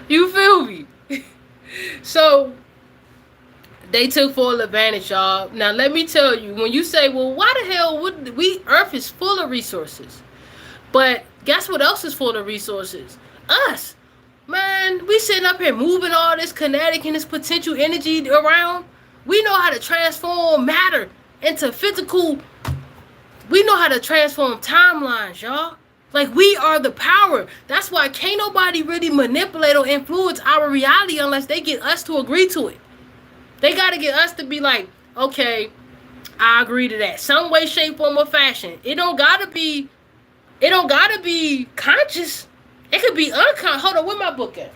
A: You feel me? So they took full advantage, y'all. Now let me tell you, when you say, well, why the hell would we? Earth is full of resources. But guess what else is full of resources? Us. Man, we sitting up here moving all this kinetic and this potential energy around. We know how to transform matter into physical. We know how to transform timelines, y'all. Like, we are the power. That's why can't nobody really manipulate or influence our reality unless they get us to agree to it. They got to get us to be like, okay, I agree to that. Some way, shape, form, or fashion. It don't gotta be conscious. It could be unconscious. Hold on, where my book at?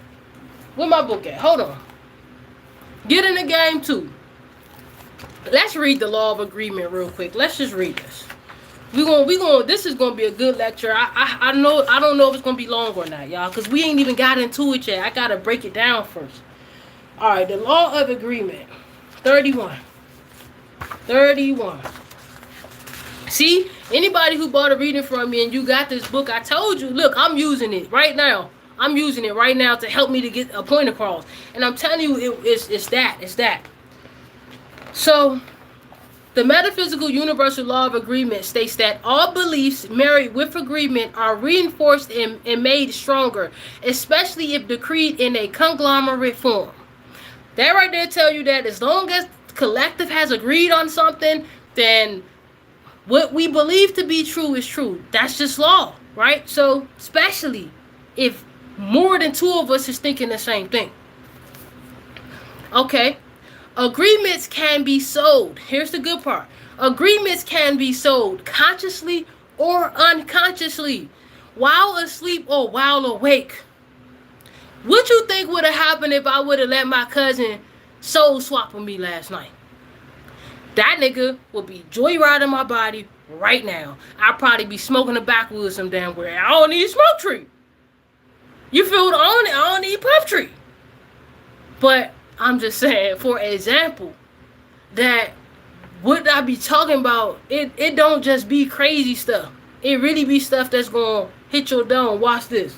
A: Hold on. Get in the game too. Let's read the law of agreement real quick. Let's just read this. This is gonna be a good lecture. I know. I don't know if it's gonna be long or not, y'all, because we ain't even got into it yet. I gotta break it down first. All right, the law of agreement, 31. 31. See, anybody who bought a reading from me and you got this book, I told you, look, I'm using it right now. I'm using it right now to help me to get a point across. And I'm telling you, it's that. So, the metaphysical universal law of agreement states that all beliefs married with agreement are reinforced and made stronger, especially if decreed in a conglomerate form. That right there tell you that as long as the collective has agreed on something, then what we believe to be true is true. That's just law, right? So, especially if more than two of us is thinking the same thing. Okay. Agreements can be sold. Here's the good part. Agreements can be sold consciously or unconsciously, while asleep or while awake. What you think would have happened if I would have let my cousin soul swap with me last night? That nigga would be joyriding my body right now. I'd probably be smoking the backwoods some damn where. I don't need smoke tree. You feel the I don't need puff tree. But I'm just saying, for example, that what I be talking about, it don't just be crazy stuff. It really be stuff that's gonna hit your dome. Watch this.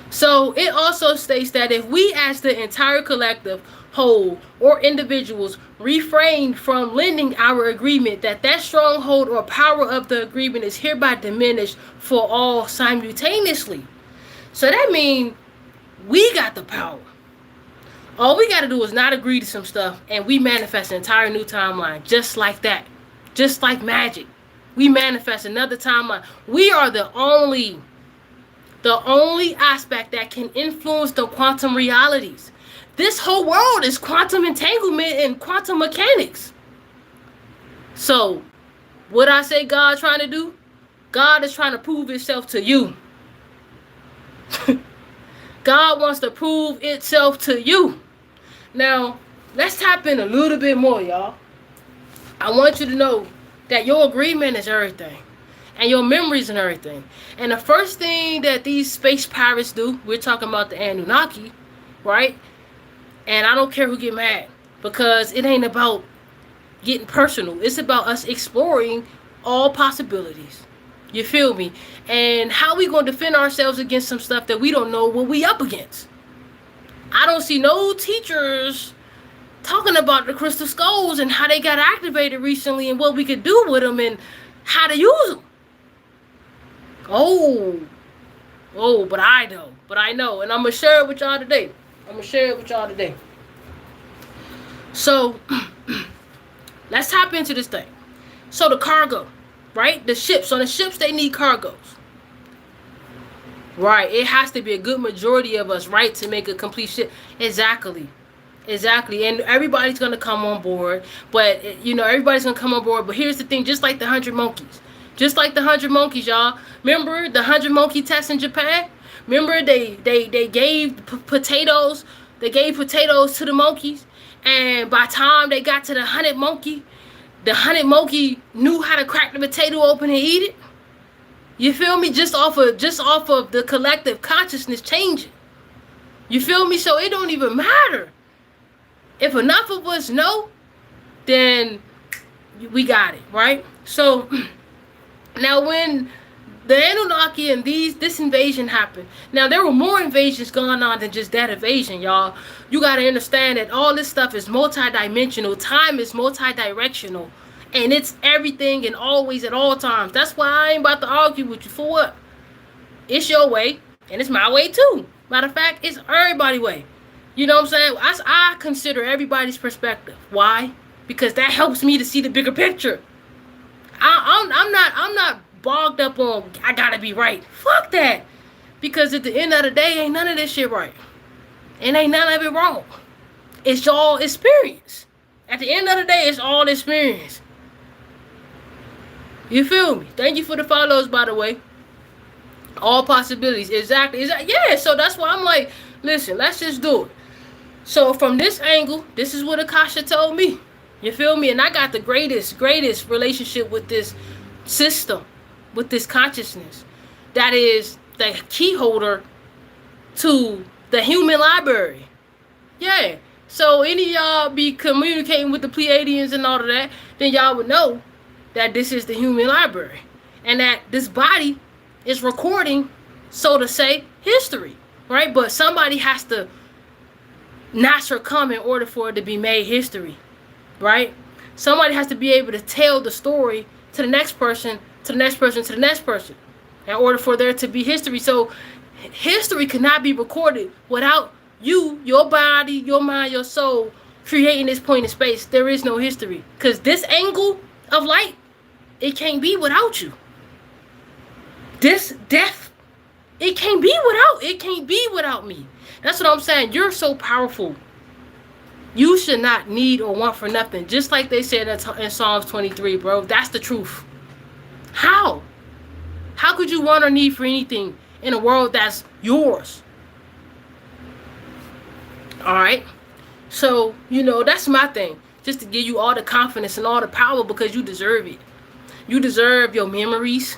A: So it also states that if we as the entire collective, whole, or individuals refrain from lending our agreement, that stronghold or power of the agreement is hereby diminished for all simultaneously. So that means we got the power. All we got to do is not agree to some stuff, and we manifest an entire new timeline, just like that. Just like magic. We manifest another timeline. We are the only aspect that can influence the quantum realities. This whole world is quantum entanglement and quantum mechanics. So, what I say God trying to do? God is trying to prove itself to you. God wants to prove itself to you. Now, let's tap in a little bit more, y'all. I want you to know that your agreement is everything. And your memories and everything. And the first thing that these space pirates do, we're talking about the Anunnaki, right? And I don't care who get mad, because it ain't about getting personal. It's about us exploring all possibilities. You feel me? And how we gonna defend ourselves against some stuff that we don't know what we up against. I don't see no teachers talking about the crystal skulls and how they got activated recently and what we could do with them and how to use them. Oh, but I know, and I'm gonna share it with y'all today. So, let's tap into this thing. So the cargo, right? The ships. On the ships, they need cargoes. Right. It has to be a good majority of us, right, to make a complete ship. Exactly. And everybody's going to come on board. But, everybody's going to come on board. But here's the thing. Just like the 100 monkeys. Y'all. Remember the 100 monkey test in Japan? Remember they gave potatoes. They gave potatoes to the monkeys. And by the time they got to the 100 monkey knew how to crack the potato open and eat it. You feel me? Just off of the collective consciousness changing. You feel me? So it don't even matter. If enough of us know, then we got it, right? So now when the Anunnaki and this invasion happened, now there were more invasions going on than just that invasion, y'all. You got to understand that all this stuff is multidimensional. Time is multidirectional. And it's everything and always at all times. That's why I ain't about to argue with you. For what? It's your way and it's my way too. Matter of fact, it's everybody's way. You know what I'm saying? I consider everybody's perspective. Why? Because that helps me to see the bigger picture. I'm not bogged up on I gotta be right. Fuck that. Because at the end of the day, ain't none of this shit right. And ain't none of it wrong. It's all experience. At the end of the day, it's all experience. You feel me? Thank you for the follows, by the way. All possibilities. Exactly. Yeah, so that's why I'm like, listen, let's just do it. So from this angle, this is what Akasha told me. You feel me? And I got the greatest relationship with this system, with this consciousness that is the key holder to the human library. Yeah. So any of y'all be communicating with the Pleiadians and all of that, then y'all would know that this is the human library. And that this body is recording, so to say, history. Right? But somebody has to not succumb in order for it to be made history. Right? Somebody has to be able to tell the story to the next person, to the next person, to the next person, in order for there to be history. So history cannot be recorded without you, your body, your mind, your soul, creating this point in space. There is no history. Because this angle of light, it can't be without you. This death, it can't be without me. That's what I'm saying. You're so powerful. You should not need or want for nothing. Just like they said in Psalms 23, bro. That's the truth. How? How could you want or need for anything in a world that's yours? Alright? So, that's my thing. Just to give you all the confidence and all the power, because you deserve it. You deserve your memories.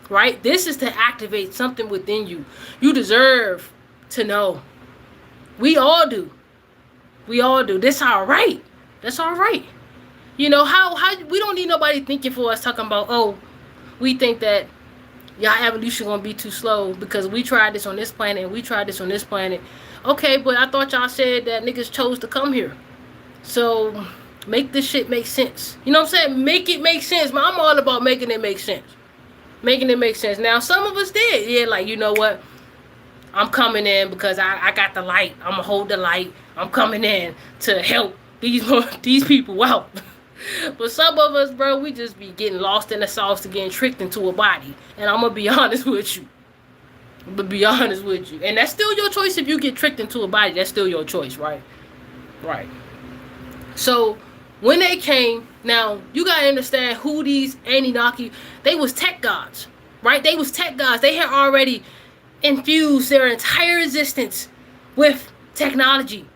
A: Right? This is to activate something within you. You deserve to know. We all do. We all do. That's all right. That's all right. How we don't need nobody thinking for us, talking about, oh, we think that y'all evolution gonna be too slow because we tried this on this planet and we tried this on this planet. Okay, but I thought y'all said that niggas chose to come here. So make this shit make sense. You know what I'm saying? Make it make sense. Man, I'm all about making it make sense. Making it make sense. Now, some of us did. Yeah, like, you know what? I'm coming in because I got the light. I'm going to hold the light. I'm coming in to help these people out. But some of us, bro, we just be getting lost in the sauce to getting tricked into a body. And I'm going to be honest with you. And that's still your choice if you get tricked into a body. That's still your choice, right? Right. So, when they came, now, you got to understand who these Anunnaki, they was tech gods, right? They was tech gods. They had already infused their entire existence with technology,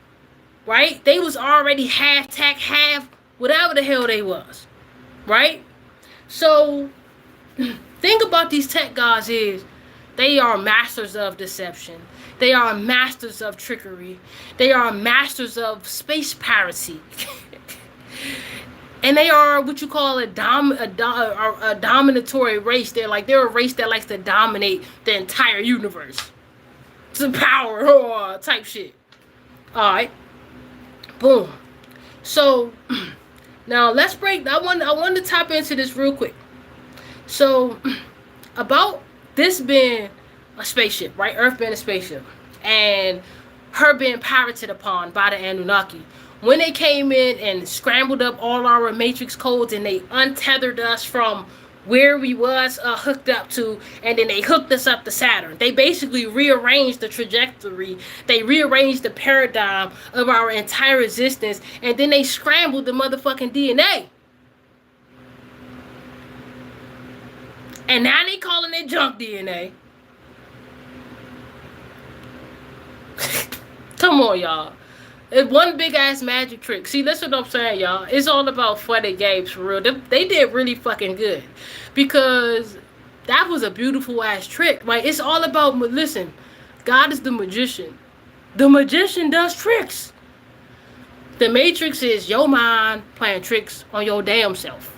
A: right? They was already half tech, half whatever the hell they was, right? So, think about these tech gods is, they are masters of deception. They are masters of trickery. They are masters of space piracy. And they are what you call a dominatory race. They're a race that likes to dominate the entire universe. Some power type shit. Alright. Boom. So now let's break. I want to tap into this real quick. So about this being a spaceship, right? Earth being a spaceship. And her being pirated upon by the Anunnaki. When they came in and scrambled up all our matrix codes and they untethered us from where we was hooked up to, and then they hooked us up to Saturn. They basically rearranged the trajectory. They rearranged the paradigm of our entire existence, and then they scrambled the motherfucking DNA. And now they calling it junk DNA. Come on, y'all. It's one big ass magic trick. See, that's what I'm saying, y'all. It's all about fun and games for real. They did really fucking good. Because that was a beautiful ass trick, right? It's all about, listen, God is the magician. The magician does tricks. The Matrix is your mind playing tricks on your damn self.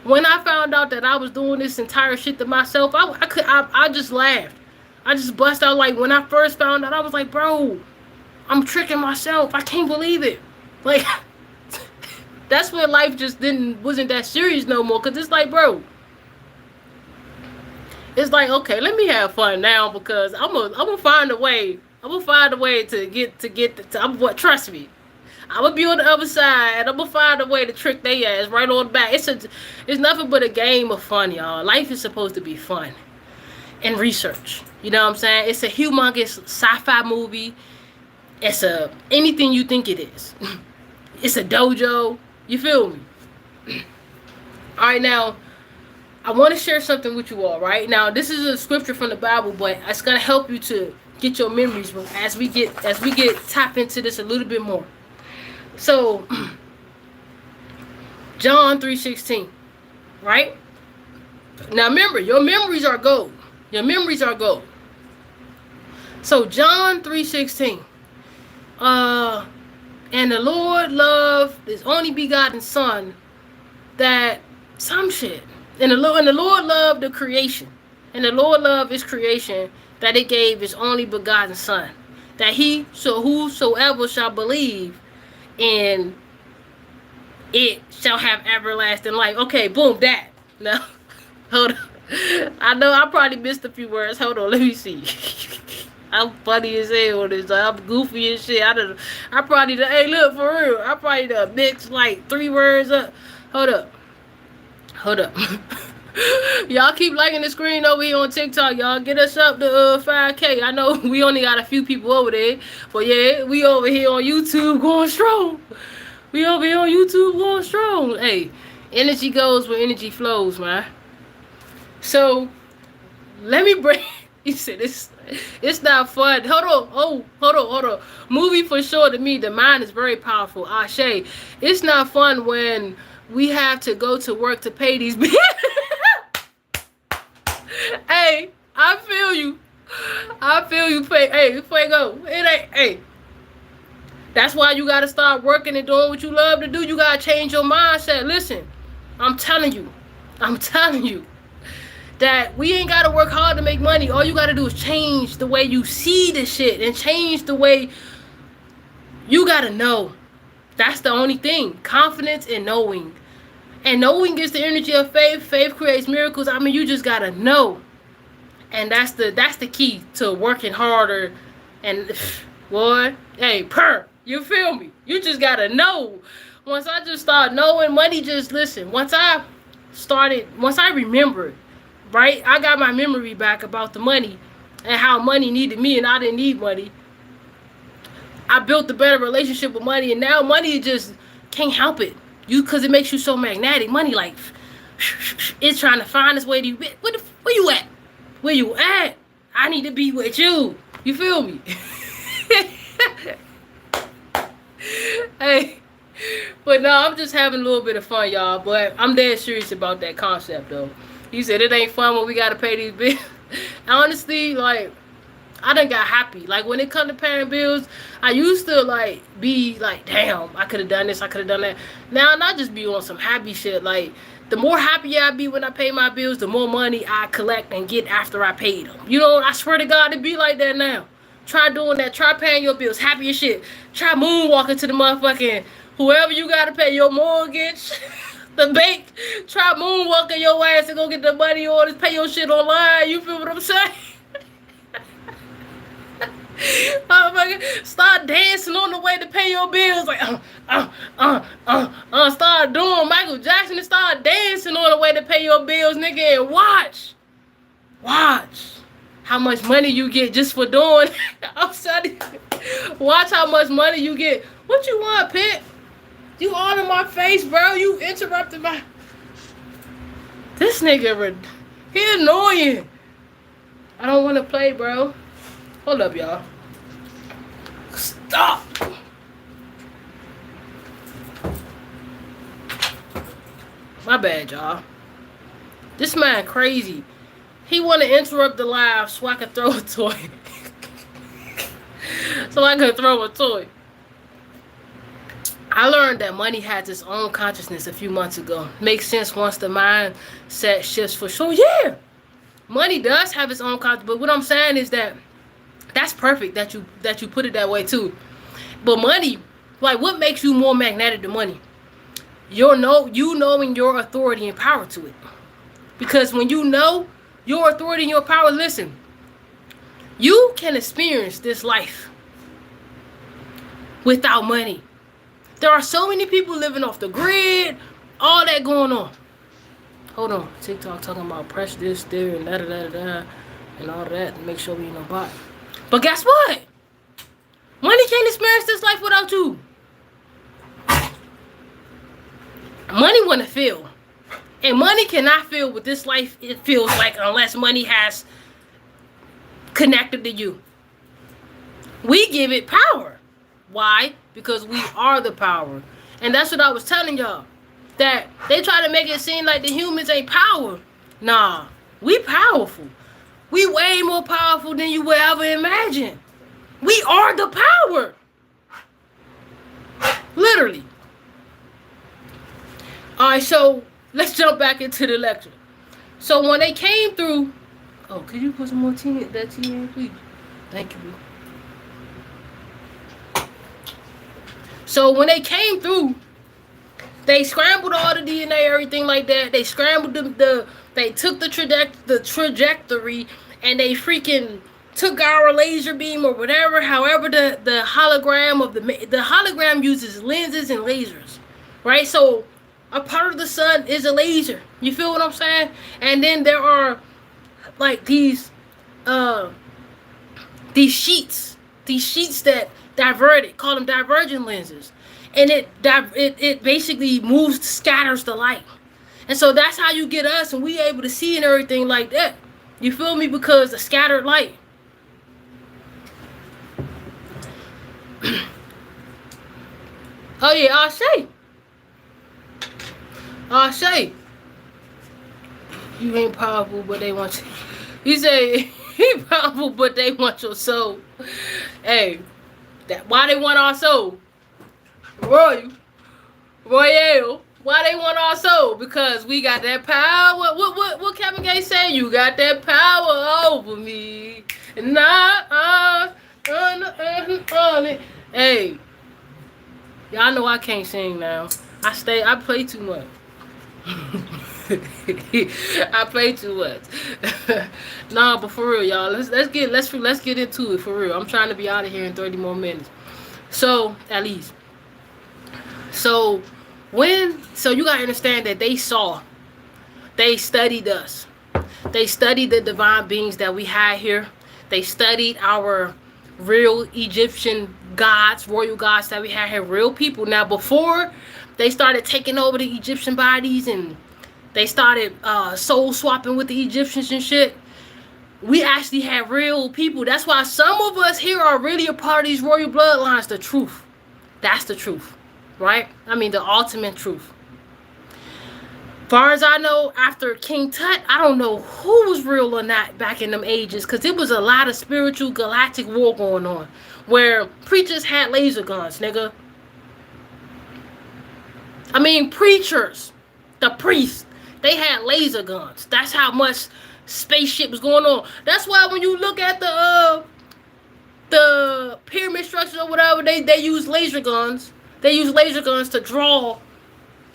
A: When I found out that I was doing this entire shit to myself, I just laughed. I just bust out. Like, when I first found out, I was like, bro, I'm tricking myself. I can't believe it. Like, that's when life just wasn't that serious no more. Cause it's like, bro, it's like, okay, let me have fun now because I'm gonna find a way. I'm gonna find a way to get trust me. I'm gonna be on the other side. I'm gonna find a way to trick their ass right on the back. It's nothing but a game of fun, y'all. Life is supposed to be fun and research. You know what I'm saying? It's a humongous sci-fi movie. It's anything you think it is. It's a dojo. You feel me? Alright, now, I want to share something with you all, right? Now, this is a scripture from the Bible, but it's going to help you to get your memories as we get tap into this a little bit more. So, John 3:16. right? Now remember, your memories are gold. Your memories are gold. So John 3:16. And the Lord loved his only begotten son, that some shit. And the Lord loved the creation. And the Lord loved his creation, that it gave his only begotten son. That whosoever shall believe in it shall have everlasting life. Okay, boom, that. Now, hold on. I know I probably missed a few words. Hold on, let me see. I'm funny as hell on this. I'm goofy as shit. I probably hey, look, for real. I probably done mixed like 3 words up. Hold up. Y'all keep liking the screen over here on TikTok. Y'all get us up to 5K. I know we only got a few people over there, but yeah, we over here on YouTube going strong. Hey, energy goes where energy flows, man. So let me bring. He said it's not fun. Hold on. Movie for sure to me. The mind is very powerful. Ashe. It's not fun when we have to go to work to pay these bills. Hey, I feel you. Hey, Fuego. It ain't. Hey. That's why you gotta start working and doing what you love to do. You gotta change your mindset. Listen, I'm telling you. That we ain't gotta work hard to make money. All you gotta do is change the way you see the shit and change the way you gotta know. That's the only thing. Confidence and knowing. And knowing is the energy of faith. Faith creates miracles. I mean, you just gotta know. And that's the key to working harder. And boy, hey, you feel me? You just gotta know. Once I just start knowing, money just listen. Once I remembered, right? I got my memory back about the money and how money needed me and I didn't need money. I built a better relationship with money, and now money just can't help it. Because it makes you so magnetic. Money like it's trying to find its way to you. Where you at? Where you at? I need to be with you. You feel me? Hey, but no, I'm just having a little bit of fun, y'all. But I'm dead serious about that concept, though. He said it ain't fun when we gotta pay these bills. Honestly, like, I done got happy. Like, when it come to paying bills, I used to, like, be like, damn, I could have done this, I could have done that. Now, not just be on some happy shit. Like, the more happy I be when I pay my bills, the more money I collect and get after I paid them. You know, I swear to God, it be like that now. Try doing that. Try paying your bills. Happy as shit. Try moonwalking to the motherfucking whoever you gotta pay your mortgage, the bank. Try moonwalking your ass and go get the money orders, pay your shit online. You feel what I'm saying? Start dancing on the way to pay your bills. Like, start doing Michael Jackson and start dancing on the way to pay your bills, nigga, and watch how much money you get just for doing. I'm sorry. Watch how much money you get. What you want, Pit? You all in my face, bro. You interrupted my... This nigga, he annoying. I don't want to play, bro. Hold up, y'all. Stop. My bad, y'all. This man crazy. He want to interrupt the live so I can throw a toy. I learned that money has its own consciousness a few months ago. Makes sense once the mindset shifts for sure. Yeah. Money does have its own consciousness, but what I'm saying is that that's perfect that you put it that way too. But money, like, what makes you more magnetic than money? You knowing your authority and power to it. Because when you know your authority and your power, listen, you can experience this life without money. There are so many people living off the grid, all that going on. Hold on, TikTok talking about press this, there, and da-da-da-da-da, and all that to make sure we ain't no bot. But guess what? Money can't experience this life without you. Money want to feel. And money cannot feel what this life it feels like unless money has connected to you. We give it power. Why? Because we are the power. And that's what I was telling y'all. that they try to make it seem like the humans ain't power. Nah, we powerful. We way more powerful than you would ever imagine. We are the power. Literally. Alright, so let's jump back into the lecture. So when they came through, oh, could you put some more tea in, please? Thank you. So when they came through, they scrambled all the DNA, everything like that. They scrambled they took the trajectory, and they freaking took our laser beam or whatever. However, the hologram of the hologram uses lenses and lasers, right? So a part of the sun is a laser. You feel what I'm saying? And then there are like these sheets that diverted, call them divergent lenses, and it basically scatters the light, and so that's how you get us, and we able to see and everything like that. You feel me? Because the scattered light. Oh yeah, I'll say. You ain't powerful, but they want you. He say he powerful, but they want your soul. Hey, why they want our soul? Royal. Why they want our soul? Because we got that power. What Kevin Gates say? You got that power over me. And hey, y'all know I can't sing now. I play too much. I play too much. Nah, but for real, y'all, let's get into it for real. I'm trying to be out of here in 30 more minutes. So at least. So you gotta understand that they studied us. They studied the divine beings that we had here. They studied our real Egyptian gods, royal gods that we had here, real people. Now before they started taking over the Egyptian bodies and they started soul swapping with the Egyptians and shit, we actually had real people. That's why some of us here are really a part of these royal bloodlines. The truth. That's the truth. Right? I mean, the ultimate truth. Far as I know, after King Tut, I don't know who was real or not back in them ages, because it was a lot of spiritual galactic war going on, where preachers had laser guns, nigga. I mean, preachers, the priests, they had laser guns. That's how much spaceship was going on. That's why when you look at the pyramid structures or whatever, they use laser guns. They use laser guns to draw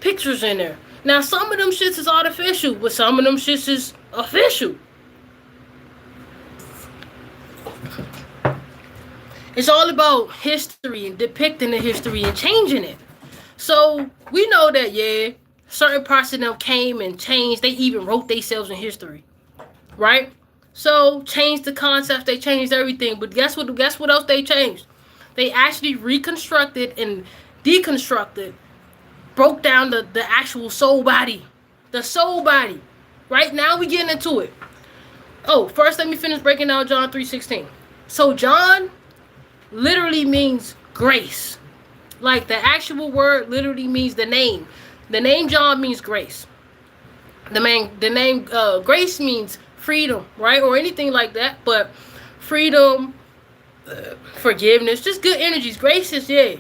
A: pictures in there. Now, some of them shits is artificial, but some of them shits is official. It's all about history and depicting the history and changing it. So, we know that, yeah, certain parts of them came and changed. They even wrote themselves in history. Right? So, changed the concepts. They changed everything. But guess what else they changed? They actually reconstructed and deconstructed, broke down the actual soul body. The soul body. Right now we getting into it. Oh, first let me finish breaking down John 3:16. So John literally means grace. Like the actual word literally means the name. The name John means grace. The name grace means freedom, right? Or anything like that. But freedom, forgiveness, just good energies. Grace is, yeah.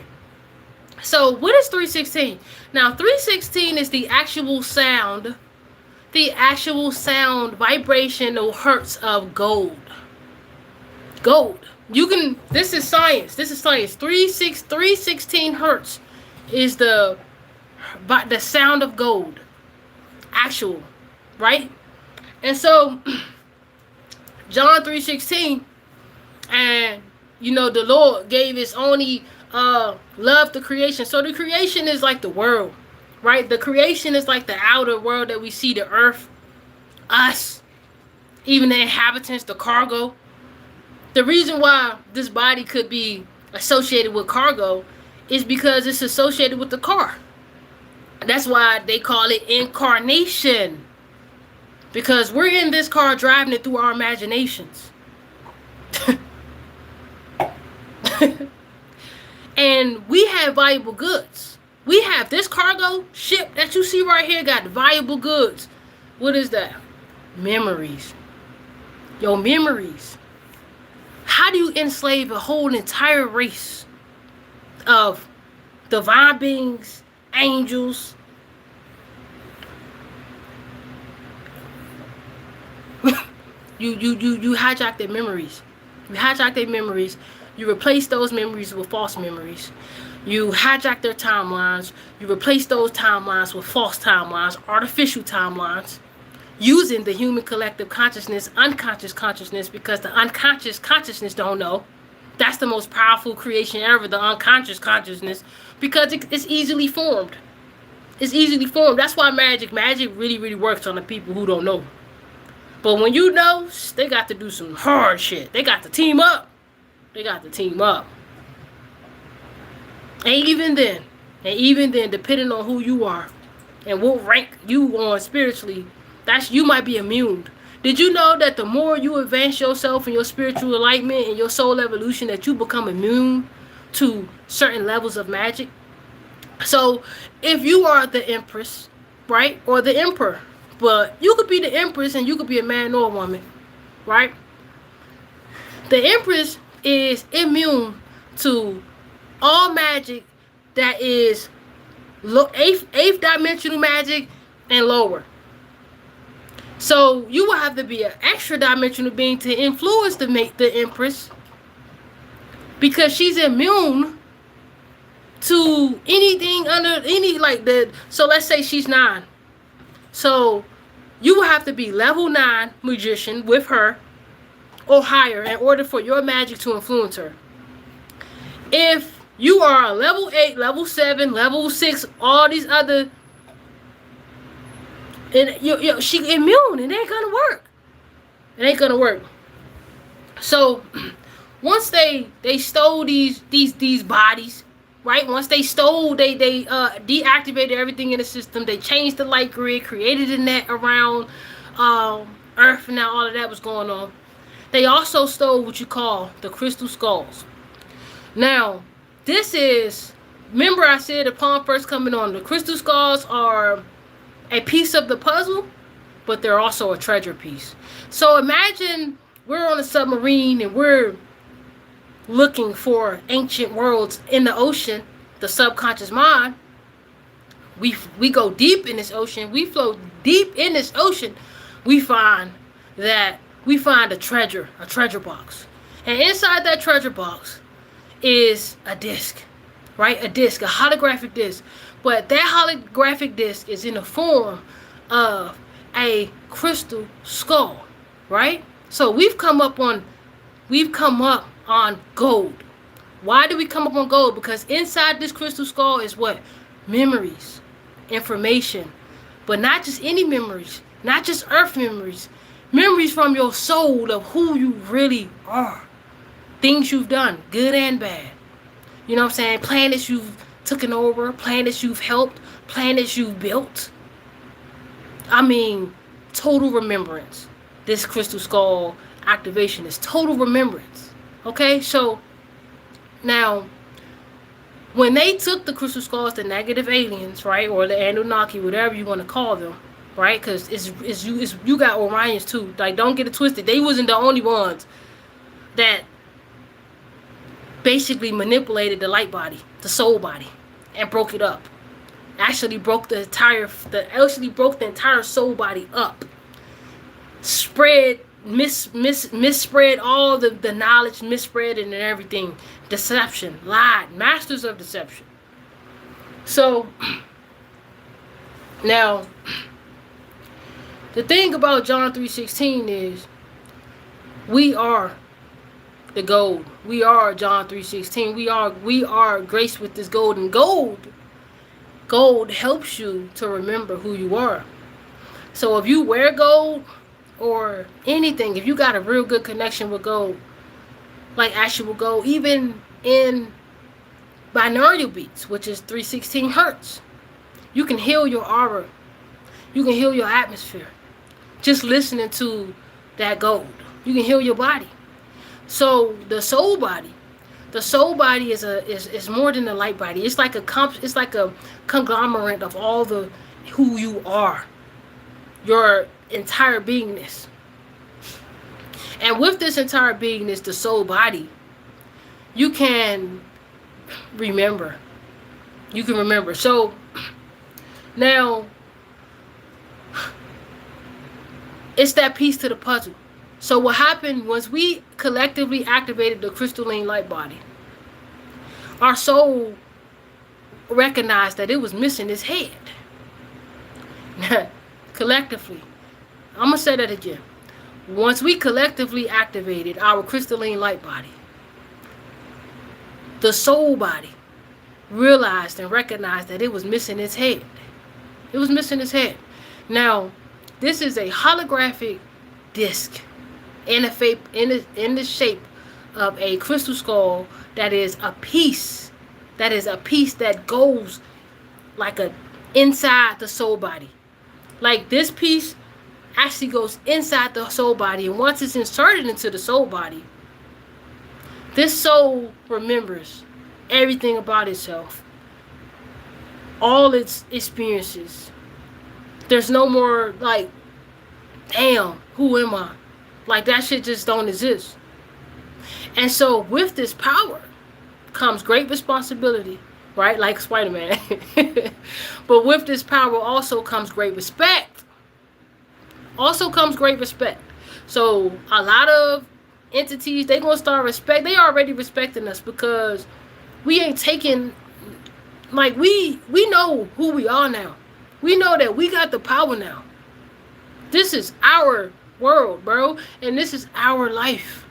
A: So what is 316? Now 316 is the actual sound vibrational hertz of gold. Gold. You can, this is science. 316 hertz is the sound of gold. Actual, right? And so John 3:16, and you know the Lord gave his only love the creation. So the creation is like the world, right? The creation is like the outer world that we see, the earth, us, even the inhabitants, the cargo. The reason why this body could be associated with cargo is because it's associated with the car. That's why they call it incarnation, because we're in this car driving it through our imaginations. And we have valuable goods. We have this cargo ship that you see right here got valuable goods. What is that? Memories. Your memories. How do you enslave a whole entire race of divine beings, angels? You hijack their memories. You hijack their memories. You replace those memories with false memories. You hijack their timelines. You replace those timelines with false timelines, artificial timelines, using the human collective consciousness, unconscious consciousness, because the unconscious consciousness don't know. That's the most powerful creation ever, the unconscious consciousness, because it's easily formed. It's easily formed. That's why magic really, really works on the people who don't know. But when you know, they got to do some hard shit. They got to team up. They got to team up. And even then, depending on who you are and what rank you on spiritually, you might be immune. Did you know that the more you advance yourself in your spiritual enlightenment and your soul evolution, that you become immune to certain levels of magic? So if you are the Empress, right, or the Emperor, but you could be the Empress and you could be a man or a woman, right? The Empress is immune to all magic that is eighth dimensional magic and lower. So you will have to be an extra dimensional being to influence the Empress, because she's immune to anything under any so let's say she's 9. So you will have to be level 9 magician with her or higher in order for your magic to influence her. If you are a level 8, level 7, level 6, all these other, and she immune, it ain't gonna work. It ain't gonna work. So once they stole these bodies, right? Once they stole, they deactivated everything in the system. They changed the light grid, created a net around Earth, and now all of that was going on. They also stole what you call the crystal skulls. Now, this is, remember I said upon first coming on, the crystal skulls are a piece of the puzzle, but they're also a treasure piece. So imagine we're on a submarine and we're looking for ancient worlds in the ocean, the subconscious mind. We go deep in this ocean. We float deep in this ocean. We find a treasure box. And inside that treasure box is a disc, right? A disc, a holographic disc. But that holographic disc is in the form of a crystal skull, right? So we've come up on gold. Why do we come up on gold? Because inside this crystal skull is what? Memories, information. But not just any memories, not just earth memories. Memories from your soul of who you really are. Things you've done, good and bad. You know what I'm saying? Planets you've taken over, planets you've helped, planets you've built. I mean, total remembrance. This crystal skull activation is total remembrance. Okay, so now when they took the crystal skulls, the negative aliens, right, or the Anunnaki, whatever you want to call them, right? Because you got Orions too. Like, don't get it twisted. They wasn't the only ones that basically manipulated the light body, the soul body, and broke it up. Actually broke the entire soul body up. Misspread all the knowledge, misspread it and everything. Deception, lied, masters of deception. So now the thing about John 3:16 is we are the gold. We are John 3:16. We are graced with this gold, and gold helps you to remember who you are. So if you wear gold or anything, if you got a real good connection with gold, like actual gold, even in binaural beats, which is 316 hertz, you can heal your aura. You can heal your atmosphere. Just listening to that gold. You can heal your body. So the soul body, The soul body is more than the light body. It's like a conglomerate of all the who you are, your entire beingness. And with this entire beingness, the soul body, you can remember. You can remember. So now it's that piece to the puzzle. So what happened was we collectively activated the crystalline light body. Our soul recognized that it was missing its head. Collectively. I'm going to say that again. Once we collectively activated our crystalline light body, the soul body realized and recognized that it was missing its head. It was missing its head. Now, this is a holographic disc in the shape of a crystal skull that is a piece. That is a piece that goes like a inside the soul body. Like this piece actually goes inside the soul body, and once it's inserted into the soul body, this soul remembers everything about itself, all its experiences. There's no more like, damn, who am I? Like that shit just don't exist. And so with this power comes great responsibility, right? Like Spider-Man. But with this power also comes great respect. Also comes great respect. So a lot of entities, they gonna start respect. They already respecting us because we ain't taking, like we know who we are now. We know that we got the power now. This is our world, bro, and this is our life.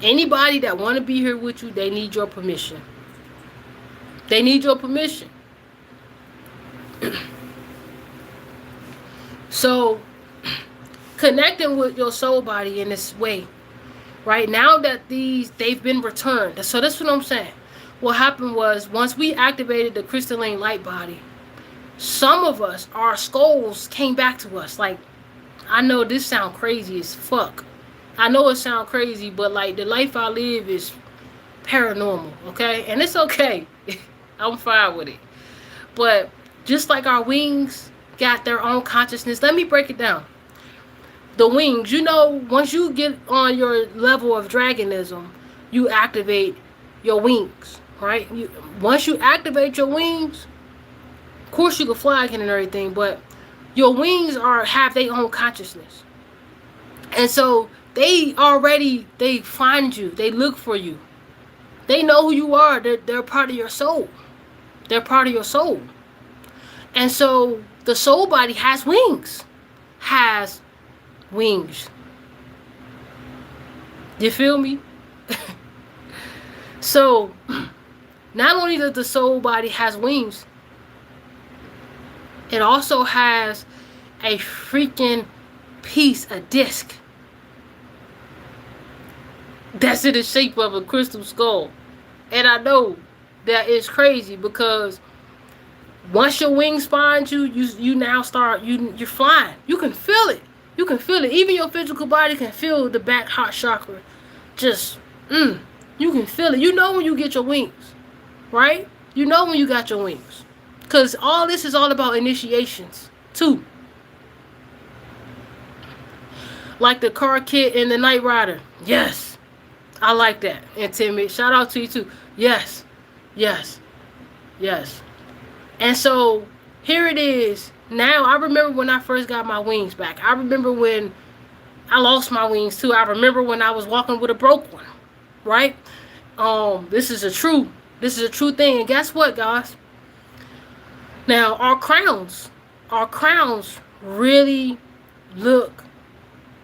A: Anybody that want to be here with you, they need your permission. They need your permission. So, connecting with your soul body in this way, right? Now that they've been returned. So that's what I'm saying. What happened was, once we activated the crystalline light body, some of us, our skulls came back to us. Like, I know this sound crazy as fuck. I know it sound crazy, but like the life I live is paranormal, okay? And it's okay. I'm fine with it. But just like our wings got their own consciousness, let me break it down. The wings, you know, once you get on your level of dragonism, you activate your wings, right? Once you activate your wings, of course you can fly again and everything, but your wings have their own consciousness. And so they find you, they look for you. They know who you are. They're part of your soul. They're part of your soul. And so the soul body has wings. Has wings. You feel me? So, not only does the soul body has wings, it also has a freaking piece, a disc, that's in the shape of a crystal skull. And I know that is crazy because once your wings find you, you now start, you're flying. You can feel it. You can feel it. Even your physical body can feel the back heart chakra. Just, you can feel it. You know when you get your wings, right? You know when you got your wings. Because all this is all about initiations, too. Like the car kit and the Knight Rider. Yes. I like that. And Timmy, shout out to you, too. Yes. Yes. Yes. And so, here it is. Now, I remember when I first got my wings back. I remember when I lost my wings, too. I remember when I was walking with a broke one. Right? This is a true thing. And guess what, guys? Now, our crowns really look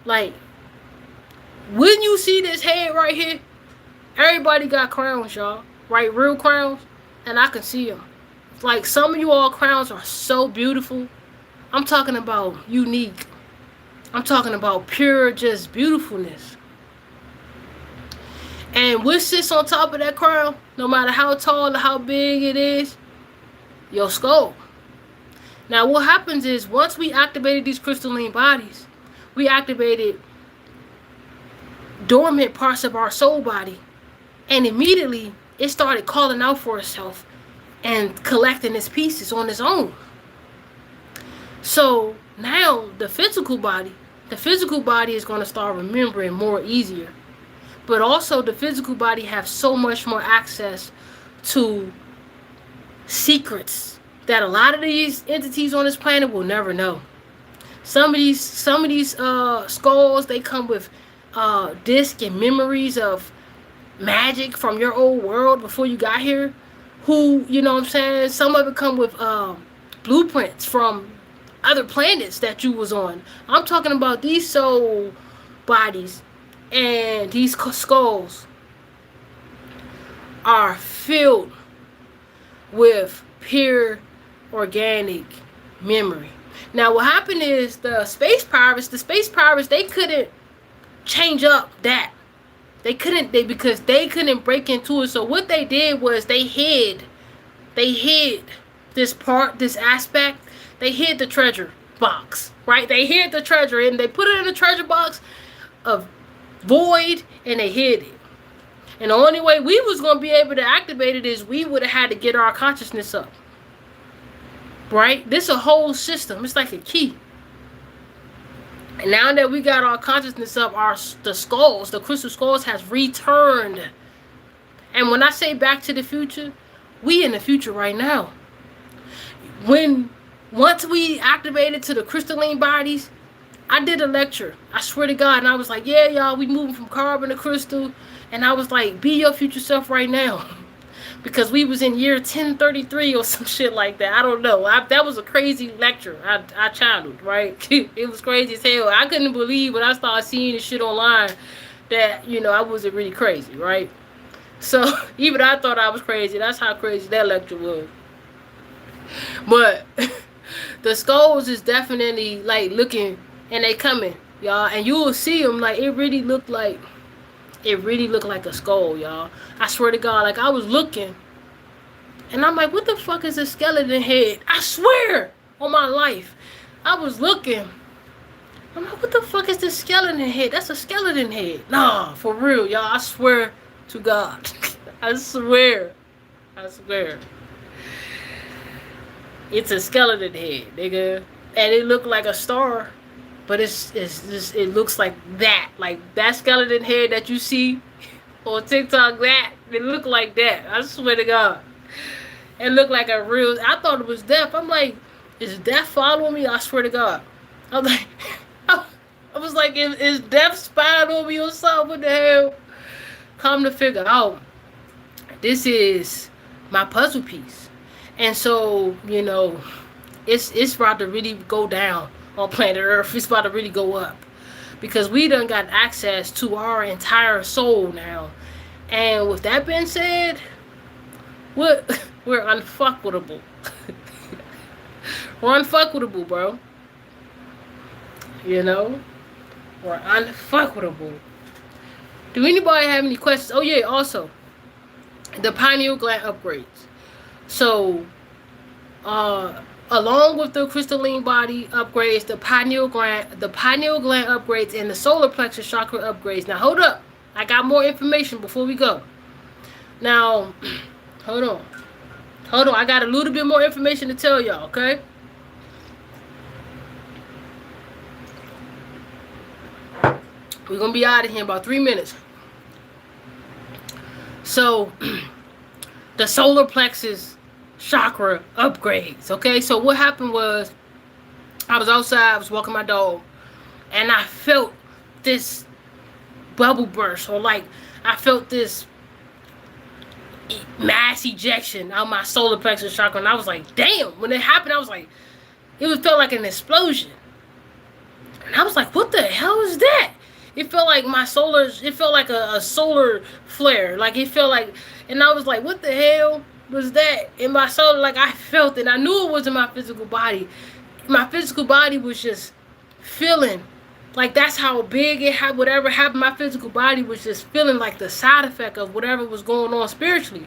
A: like, when you see this head right here, everybody got crowns, y'all. Right? Real crowns. And I can see them. Like, some of you all crowns are so beautiful. I'm talking about unique. I'm talking about pure, just beautifulness. And what sits on top of that crown, no matter how tall or how big it is, your skull. Now, what happens is, once we activated these crystalline bodies, we activated dormant parts of our soul body, and immediately it started calling out for itself and collecting its pieces on its own. So now the physical body is going to start remembering more easier. But also the physical body has so much more access to secrets that a lot of these entities on this planet will never know. Some of these skulls, they come with disc and memories of magic from your old world before you got here. Who, you know what I'm saying? Some of it come with blueprints from other planets that you was on. I'm talking about these soul bodies and these skulls are filled with pure organic memory. Now what happened is the space pirates, they couldn't change up that. Because they couldn't break into it. So what they did was they hid this aspect. They hid the treasure box, right? They hid the treasure and they put it in the treasure box of void and they hid it. And the only way we was going to be able to activate it is we would have had to get our consciousness up. Right? This is a whole system. It's like a key. And now that we got our consciousness up, the crystal skulls has returned. And when I say back to the future, we in the future right now. Once we activated to the crystalline bodies, I did a lecture. I swear to God. And I was like, yeah, y'all, we moving from carbon to crystal. And I was like, be your future self right now. Because we was in year 1033 or some shit like that. I don't know. That was a crazy lecture. I channeled, right? It was crazy as hell. I couldn't believe when I started seeing this shit online that, I wasn't really crazy, right? So even I thought I was crazy. That's how crazy that lecture was. But the skulls is definitely like looking, and they coming, y'all. And you will see them, like it really looked like a skull, y'all. I swear to God, like I was looking and I'm like, what the fuck is a skeleton head? I swear on my life. I was looking. I'm like, what the fuck is this skeleton head? That's a skeleton head. Nah, for real, y'all. I swear to God. I swear. It's a skeleton head, nigga. And it looked like a star. But it looks like that skeleton head that you see on TikTok, it looked like that. I swear to God. It looked like a real, I thought it was death. I'm like, is death following me? I swear to God. I was like, I was like, is death spying on me or something? What the hell? Come to figure out, this is my puzzle piece. And so, it's about to really go down on planet Earth. It's about to really go up. Because we done got access to our entire soul now. And with that being said, we're unfuckable. We're unfuckable, bro. We're unfuckable. Do anybody have any questions? Oh yeah, also, the pineal gland upgrades. So, along with the crystalline body upgrades, the pineal gland upgrades, and the solar plexus chakra upgrades. Now, hold up. I got more information before we go. Now, hold on. I got a little bit more information to tell y'all, okay? We're going to be out of here in about 3 minutes. So, the solar plexus chakra upgrades, okay? So what happened was, I was outside, I was walking my dog, and I felt this bubble burst, or like I felt this mass ejection out my solar plexus chakra, and I was like, damn. When it happened, I was like, felt like an explosion, and I was like, what the hell is that? It felt like a solar flare, like it felt like, and I was like, what the hell was that in my soul? Like I felt it. I knew it wasn't my physical body. My physical body was just feeling like that's how big it had. Whatever happened, my physical body was just feeling like the side effect of whatever was going on spiritually.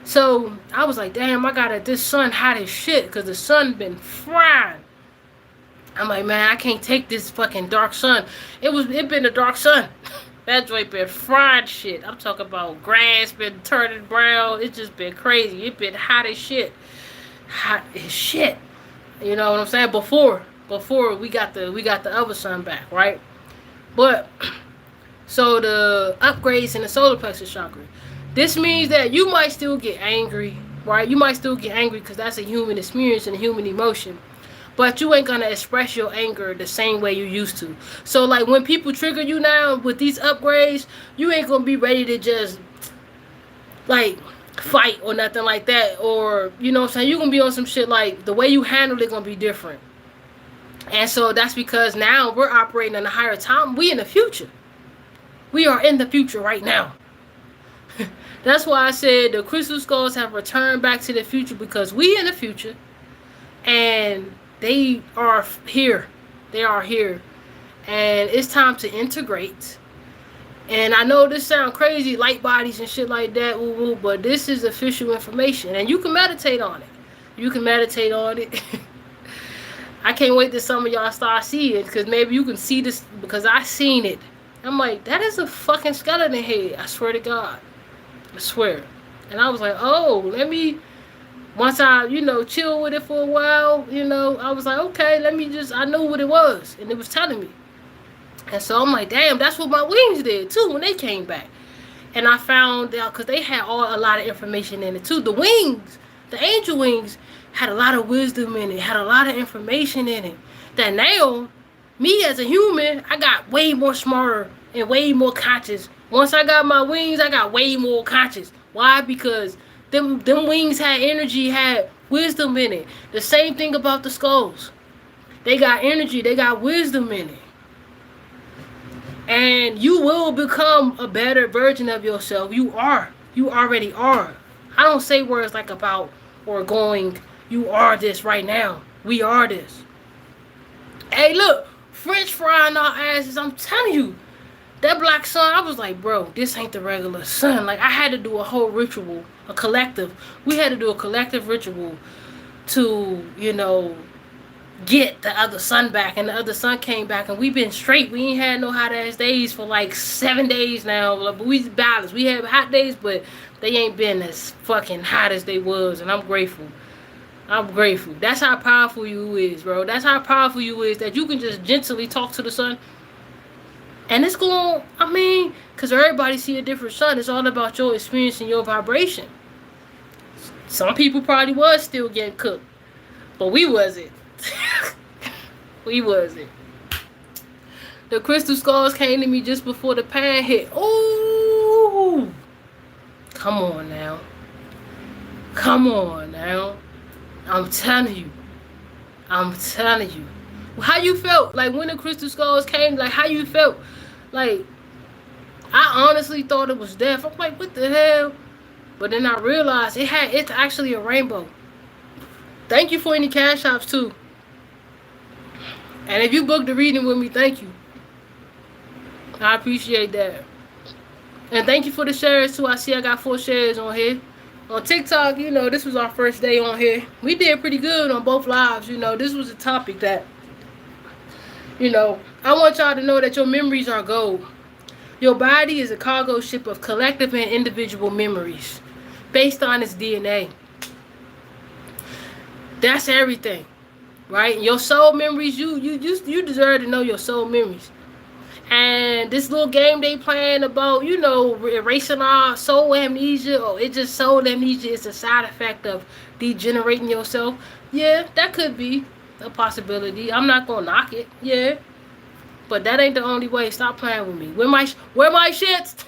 A: So I was like, damn, this sun hot as shit, because the sun been frying. I'm like, man, I can't take this fucking dark sun. It been a dark sun. That joint been fried shit. I'm talking about grass been turning brown. It's just been crazy. It been hot as shit. Hot as shit. You know what I'm saying? Before we got the other sun back, right? But so the upgrades in the solar plexus chakra. This means that you might still get angry, right? You might still get angry because that's a human experience and a human emotion. But you ain't gonna express your anger the same way you used to. So like when people trigger you now with these upgrades, you ain't gonna be ready to just like fight or nothing like that. Or you know what I'm saying, you're gonna be on some shit like the way you handle it gonna be different. And so that's because now we're operating in a higher time. We in the future. We are in the future right now. That's why I said the crystal skulls have returned back to the future, because we in the future and they are here. They are here. And it's time to integrate. And I know this sounds crazy, light bodies and shit like that, woo woo, but this is official information. And you can meditate on it. You can meditate on it. I can't wait till some of y'all start seeing it, because maybe you can see this, because I seen it. I'm like, that is a fucking skeleton head. I swear to God. I swear. And I was like, oh, let me... Once I, chill with it for a while, I was like, okay, I knew what it was. And it was telling me. And so I'm like, damn, that's what my wings did, too, when they came back. And I found out, because they had a lot of information in it, too. The wings, the angel wings, had a lot of wisdom in it, had a lot of information in it. That now, me as a human, I got way more smarter and way more conscious. Once I got my wings, I got way more conscious. Why? Because them wings had energy, had wisdom in it. The same thing about the skulls. They got energy, they got wisdom in it. And you will become a better version of yourself. You are. You already are. I don't say words like about or going. You are this right now. We are this. Hey, look. French frying our asses. I'm telling you. That black sun, I was like, bro, this ain't the regular sun. Like, I had to do a whole ritual, a collective. We had to do a collective ritual to, get the other sun back. And the other sun came back, and we been straight. We ain't had no hot ass days for like 7 days now. But we balanced. We had hot days, but they ain't been as fucking hot as they was. And I'm grateful. I'm grateful. That's how powerful you is, bro. That's how powerful you is, that you can just gently talk to the sun. And it's going, because everybody see a different sun. It's all about your experience and your vibration. Some people probably was still getting cooked. But we wasn't. We wasn't. The crystal skulls came to me just before the pan hit. Ooh! Come on now. Come on now. I'm telling you. I'm telling you. How you felt? Like, when the crystal skulls came, like, how you felt? Like, I honestly thought it was death. I'm like, what the hell? But then I realized it's actually a rainbow. Thank you for any cash shops, too. And if you booked the reading with me, thank you. I appreciate that. And thank you for the shares, too. I see I got 4 shares on here. On TikTok, this was our first day on here. We did pretty good on both lives. This was a topic that, I want y'all to know that your memories are gold. Your body is a cargo ship of collective and individual memories based on its DNA. That's everything, right? Your soul memories, you deserve to know your soul memories. And this little game they playing about, erasing our soul amnesia, or it's just soul amnesia is a side effect of degenerating yourself. Yeah, that could be a possibility. I'm not gonna knock it. Yeah. But that ain't the only way. Stop playing with me. Where my shits?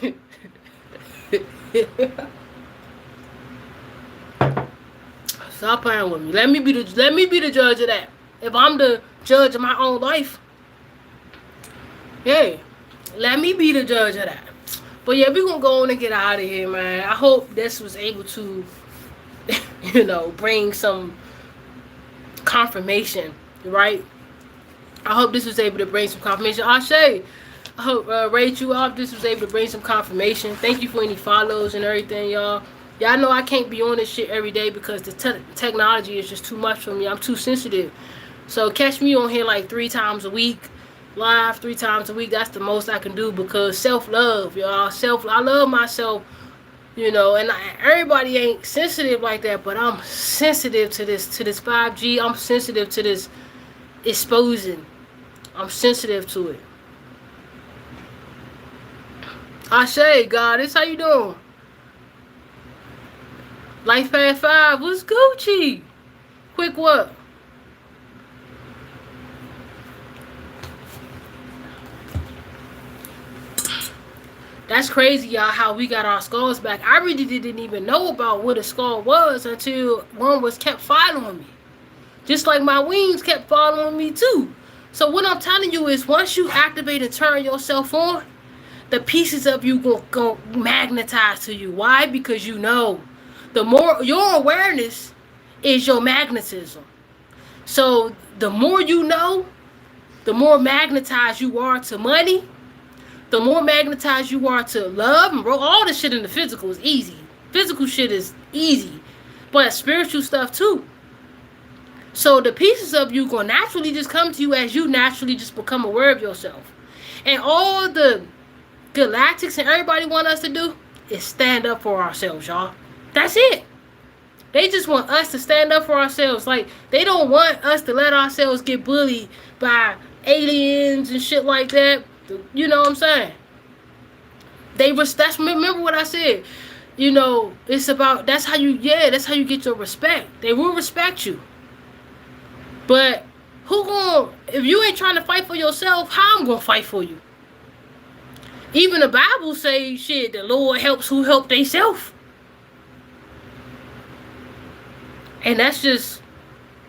A: Stop playing with me. Let me be the judge of that. If I'm the judge of my own life, yeah, let me be the judge of that. But yeah, we're gonna go on and get out of here, man. I hope this was able to, bring some confirmation, right? I hope this was able to bring some confirmation. Ashe, I hope rate you off. This was able to bring some confirmation. Thank you for any follows and everything, y'all. Y'all know I can't be on this shit every day because the technology is just too much for me. I'm too sensitive. So catch me on here like 3 times a week. live 3 times a week. That's the most I can do because self-love, y'all. I love myself, you know, and everybody ain't sensitive like that, but I'm sensitive to this 5G. I'm sensitive to this exposing. I'm sensitive to it. Ashe, God, this how you doing? Life Path 5, what's Gucci? Quick what? That's crazy, y'all, how we got our skulls back. I really didn't even know about what a skull was until one was kept following me. Just like my wings kept following me too. So what I'm telling you is once you activate and turn yourself on, the pieces of you go magnetize to you. Why? Because you know. The more your awareness is your magnetism. So the more you know, the more magnetized you are to money, the more magnetized you are to love, and bro, all this shit in the physical is easy. Physical shit is easy, but spiritual stuff too. So the pieces of you gonna naturally just come to you as you naturally just become aware of yourself. And all the galactics and everybody want us to do is stand up for ourselves, y'all. That's it. They just want us to stand up for ourselves. Like, they don't want us to let ourselves get bullied by aliens and shit like that. You know what I'm saying? Remember what I said. You know, it's about, that's how you get your respect. They will respect you. But if you ain't trying to fight for yourself, how I'm gonna fight for you? Even the Bible say shit, the Lord helps who help theyself. And that's just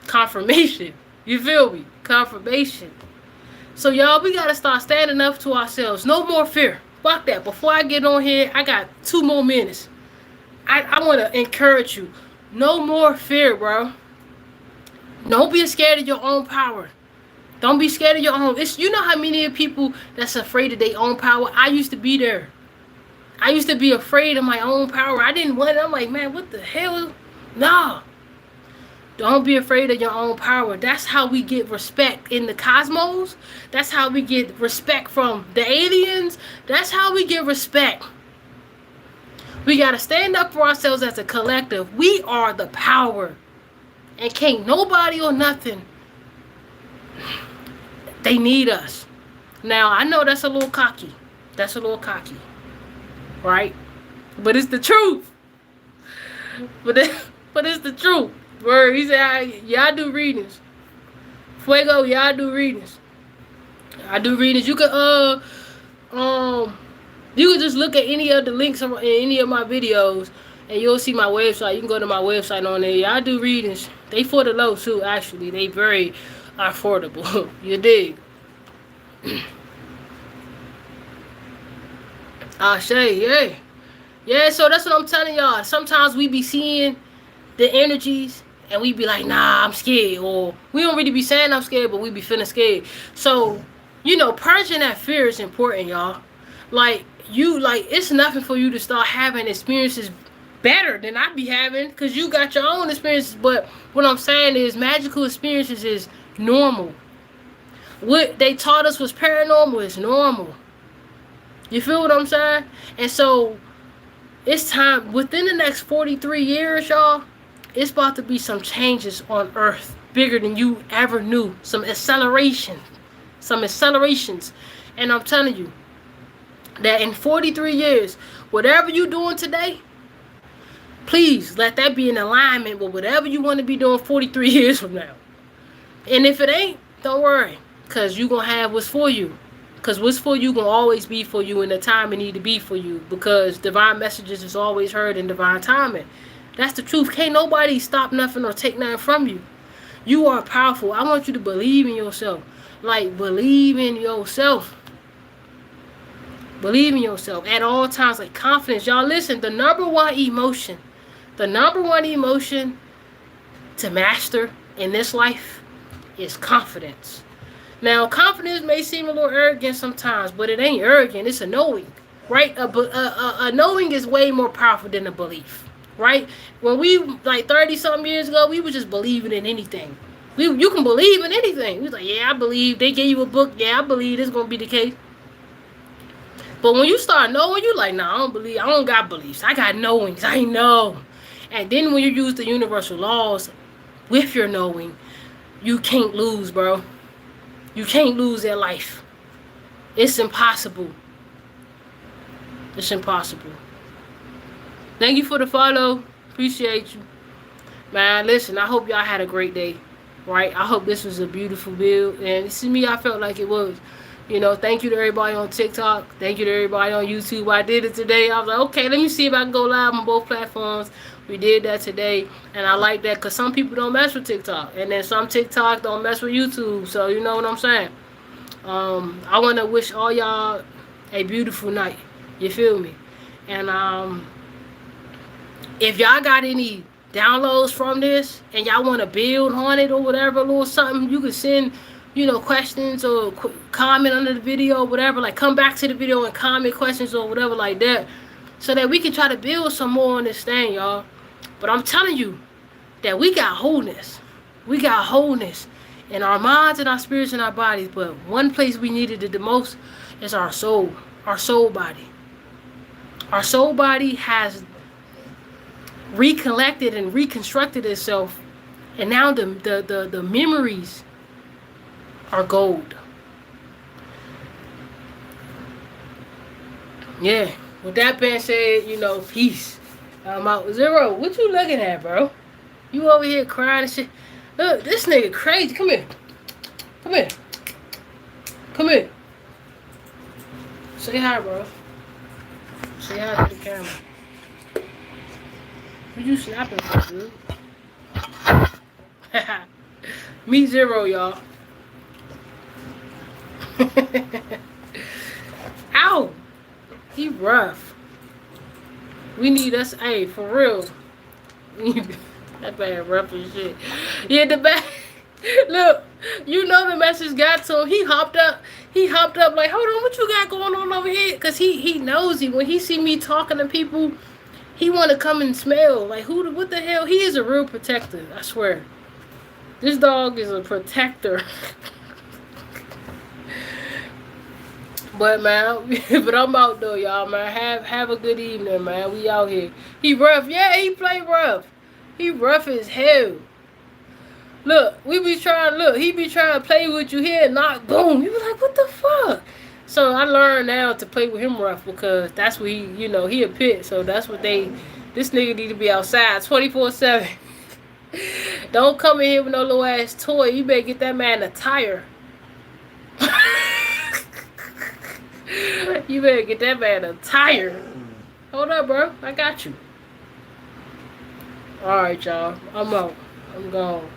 A: confirmation. You feel me? Confirmation. So y'all, we gotta start standing up to ourselves. No more fear. Fuck that. Before I get on here, I got 2 more minutes. I want to encourage you. No more fear, bro. Don't be scared of your own power. Don't be scared of your own. You know how many people that's afraid of their own power? I used to be there. I used to be afraid of my own power. I didn't want it. I'm like, man, what the hell? Nah. Don't be afraid of your own power. That's how we get respect in the cosmos. That's how we get respect from the aliens. That's how we get respect. We got to stand up for ourselves as a collective. We are the power. And can't nobody or nothing. They need us. Now, I know that's a little cocky. That's a little cocky. Right? But it's the truth. But it's the truth. Word, he said, y'all do readings. Fuego, y'all do readings. I do readings. You could just look at any of the links in any of my videos, and you'll see my website. You can go to my website on there. Y'all do readings. They for the low too. Actually, they very affordable. You dig? Yeah. So that's what I'm telling y'all. Sometimes we be seeing the energies. And we be like, nah, I'm scared. Or we don't really be saying I'm scared, but we be feeling scared. So, you know, purging that fear is important, y'all. It's nothing for you to start having experiences better than I be having. Because you got your own experiences. But what I'm saying is magical experiences is normal. What they taught us was paranormal is normal. You feel what I'm saying? And so, it's time. Within the next 43 years, y'all, it's about to be some changes on Earth bigger than you ever knew. Some accelerations. And I'm telling you that in 43 years, whatever you're doing today, please let that be in alignment with whatever you want to be doing 43 years from now. And if it ain't, don't worry. Because you're going to have what's for you. Because what's for you going to always be for you in the time it need to be for you. Because divine messages is always heard in divine timing. That's the truth. Can't nobody stop nothing or take nothing from you. You are powerful. I want you to believe in yourself. Like, believe in yourself. Believe in yourself at all times. Like, confidence. Y'all listen, the number one emotion to master in this life is confidence. Now, confidence may seem a little arrogant sometimes, but it ain't arrogant. It's a knowing, right? A knowing is way more powerful than a belief. Right? When we, 30-something years ago, we were just believing in anything. You can believe in anything. We was like, yeah, I believe. They gave you a book. Yeah, I believe this gonna be the case. But when you start knowing, you like, nah, I don't believe. I don't got beliefs. I got knowings. I know. And then when you use the universal laws with your knowing, you can't lose, bro. You can't lose that life. It's impossible. It's impossible. Thank you for the follow. Appreciate you. Man, listen, I hope y'all had a great day. Right? I hope this was a beautiful build. And this is me, I felt like it was. You know, thank you to everybody on TikTok. Thank you to everybody on YouTube. I did it today. I was like, okay, let me see if I can go live on both platforms. We did that today. And I like that because some people don't mess with TikTok. And then some TikTok don't mess with YouTube. So you know what I'm saying? I want to wish all y'all a beautiful night. You feel me? And if y'all got any downloads from this and y'all want to build on it or whatever, a little something, you can send, you know, questions or comment under the video or whatever. Like, come back to the video and comment questions or whatever like that, so that we can try to build some more on this thing, y'all. But I'm telling you that we got wholeness. We got wholeness in our minds and our spirits and our bodies. But one place we needed it the most is our soul. Our soul body. Our soul body has recollected and reconstructed itself, and now the memories are gold. Yeah. With that being said, you know, peace. I'm out. Zero, what you looking at, bro? You over here crying and shit. Look, this nigga crazy. Come here. Come here. Come here. Say hi, bro. Say hi to the camera. What you snapping for, dude? Me Zero, y'all. Ow! He rough. We need us, hey, for real. That bad rough as shit. Yeah, the bad. Look, you know the message got to him. He hopped up like, hold on, what you got going on over here? Because he knows when he see me talking to people, he want to come and smell. Like, what the hell? He is a real protector, I swear. This dog is a protector. But man, but I'm out though, y'all, man. Have a good evening, man. We out here. He rough. Yeah, he play rough. He rough as hell. Look, he be trying to play with you here and not boom. You be like, what the fuck? So I learned now to play with him rough, because that's what he, you know, he a pit. So that's what this nigga need to be outside 24/7. Don't come in here with no little ass toy. You better get that man a tire. You better get that man a tire. Hold up, bro. I got you. Alright, y'all. I'm out. I'm gone.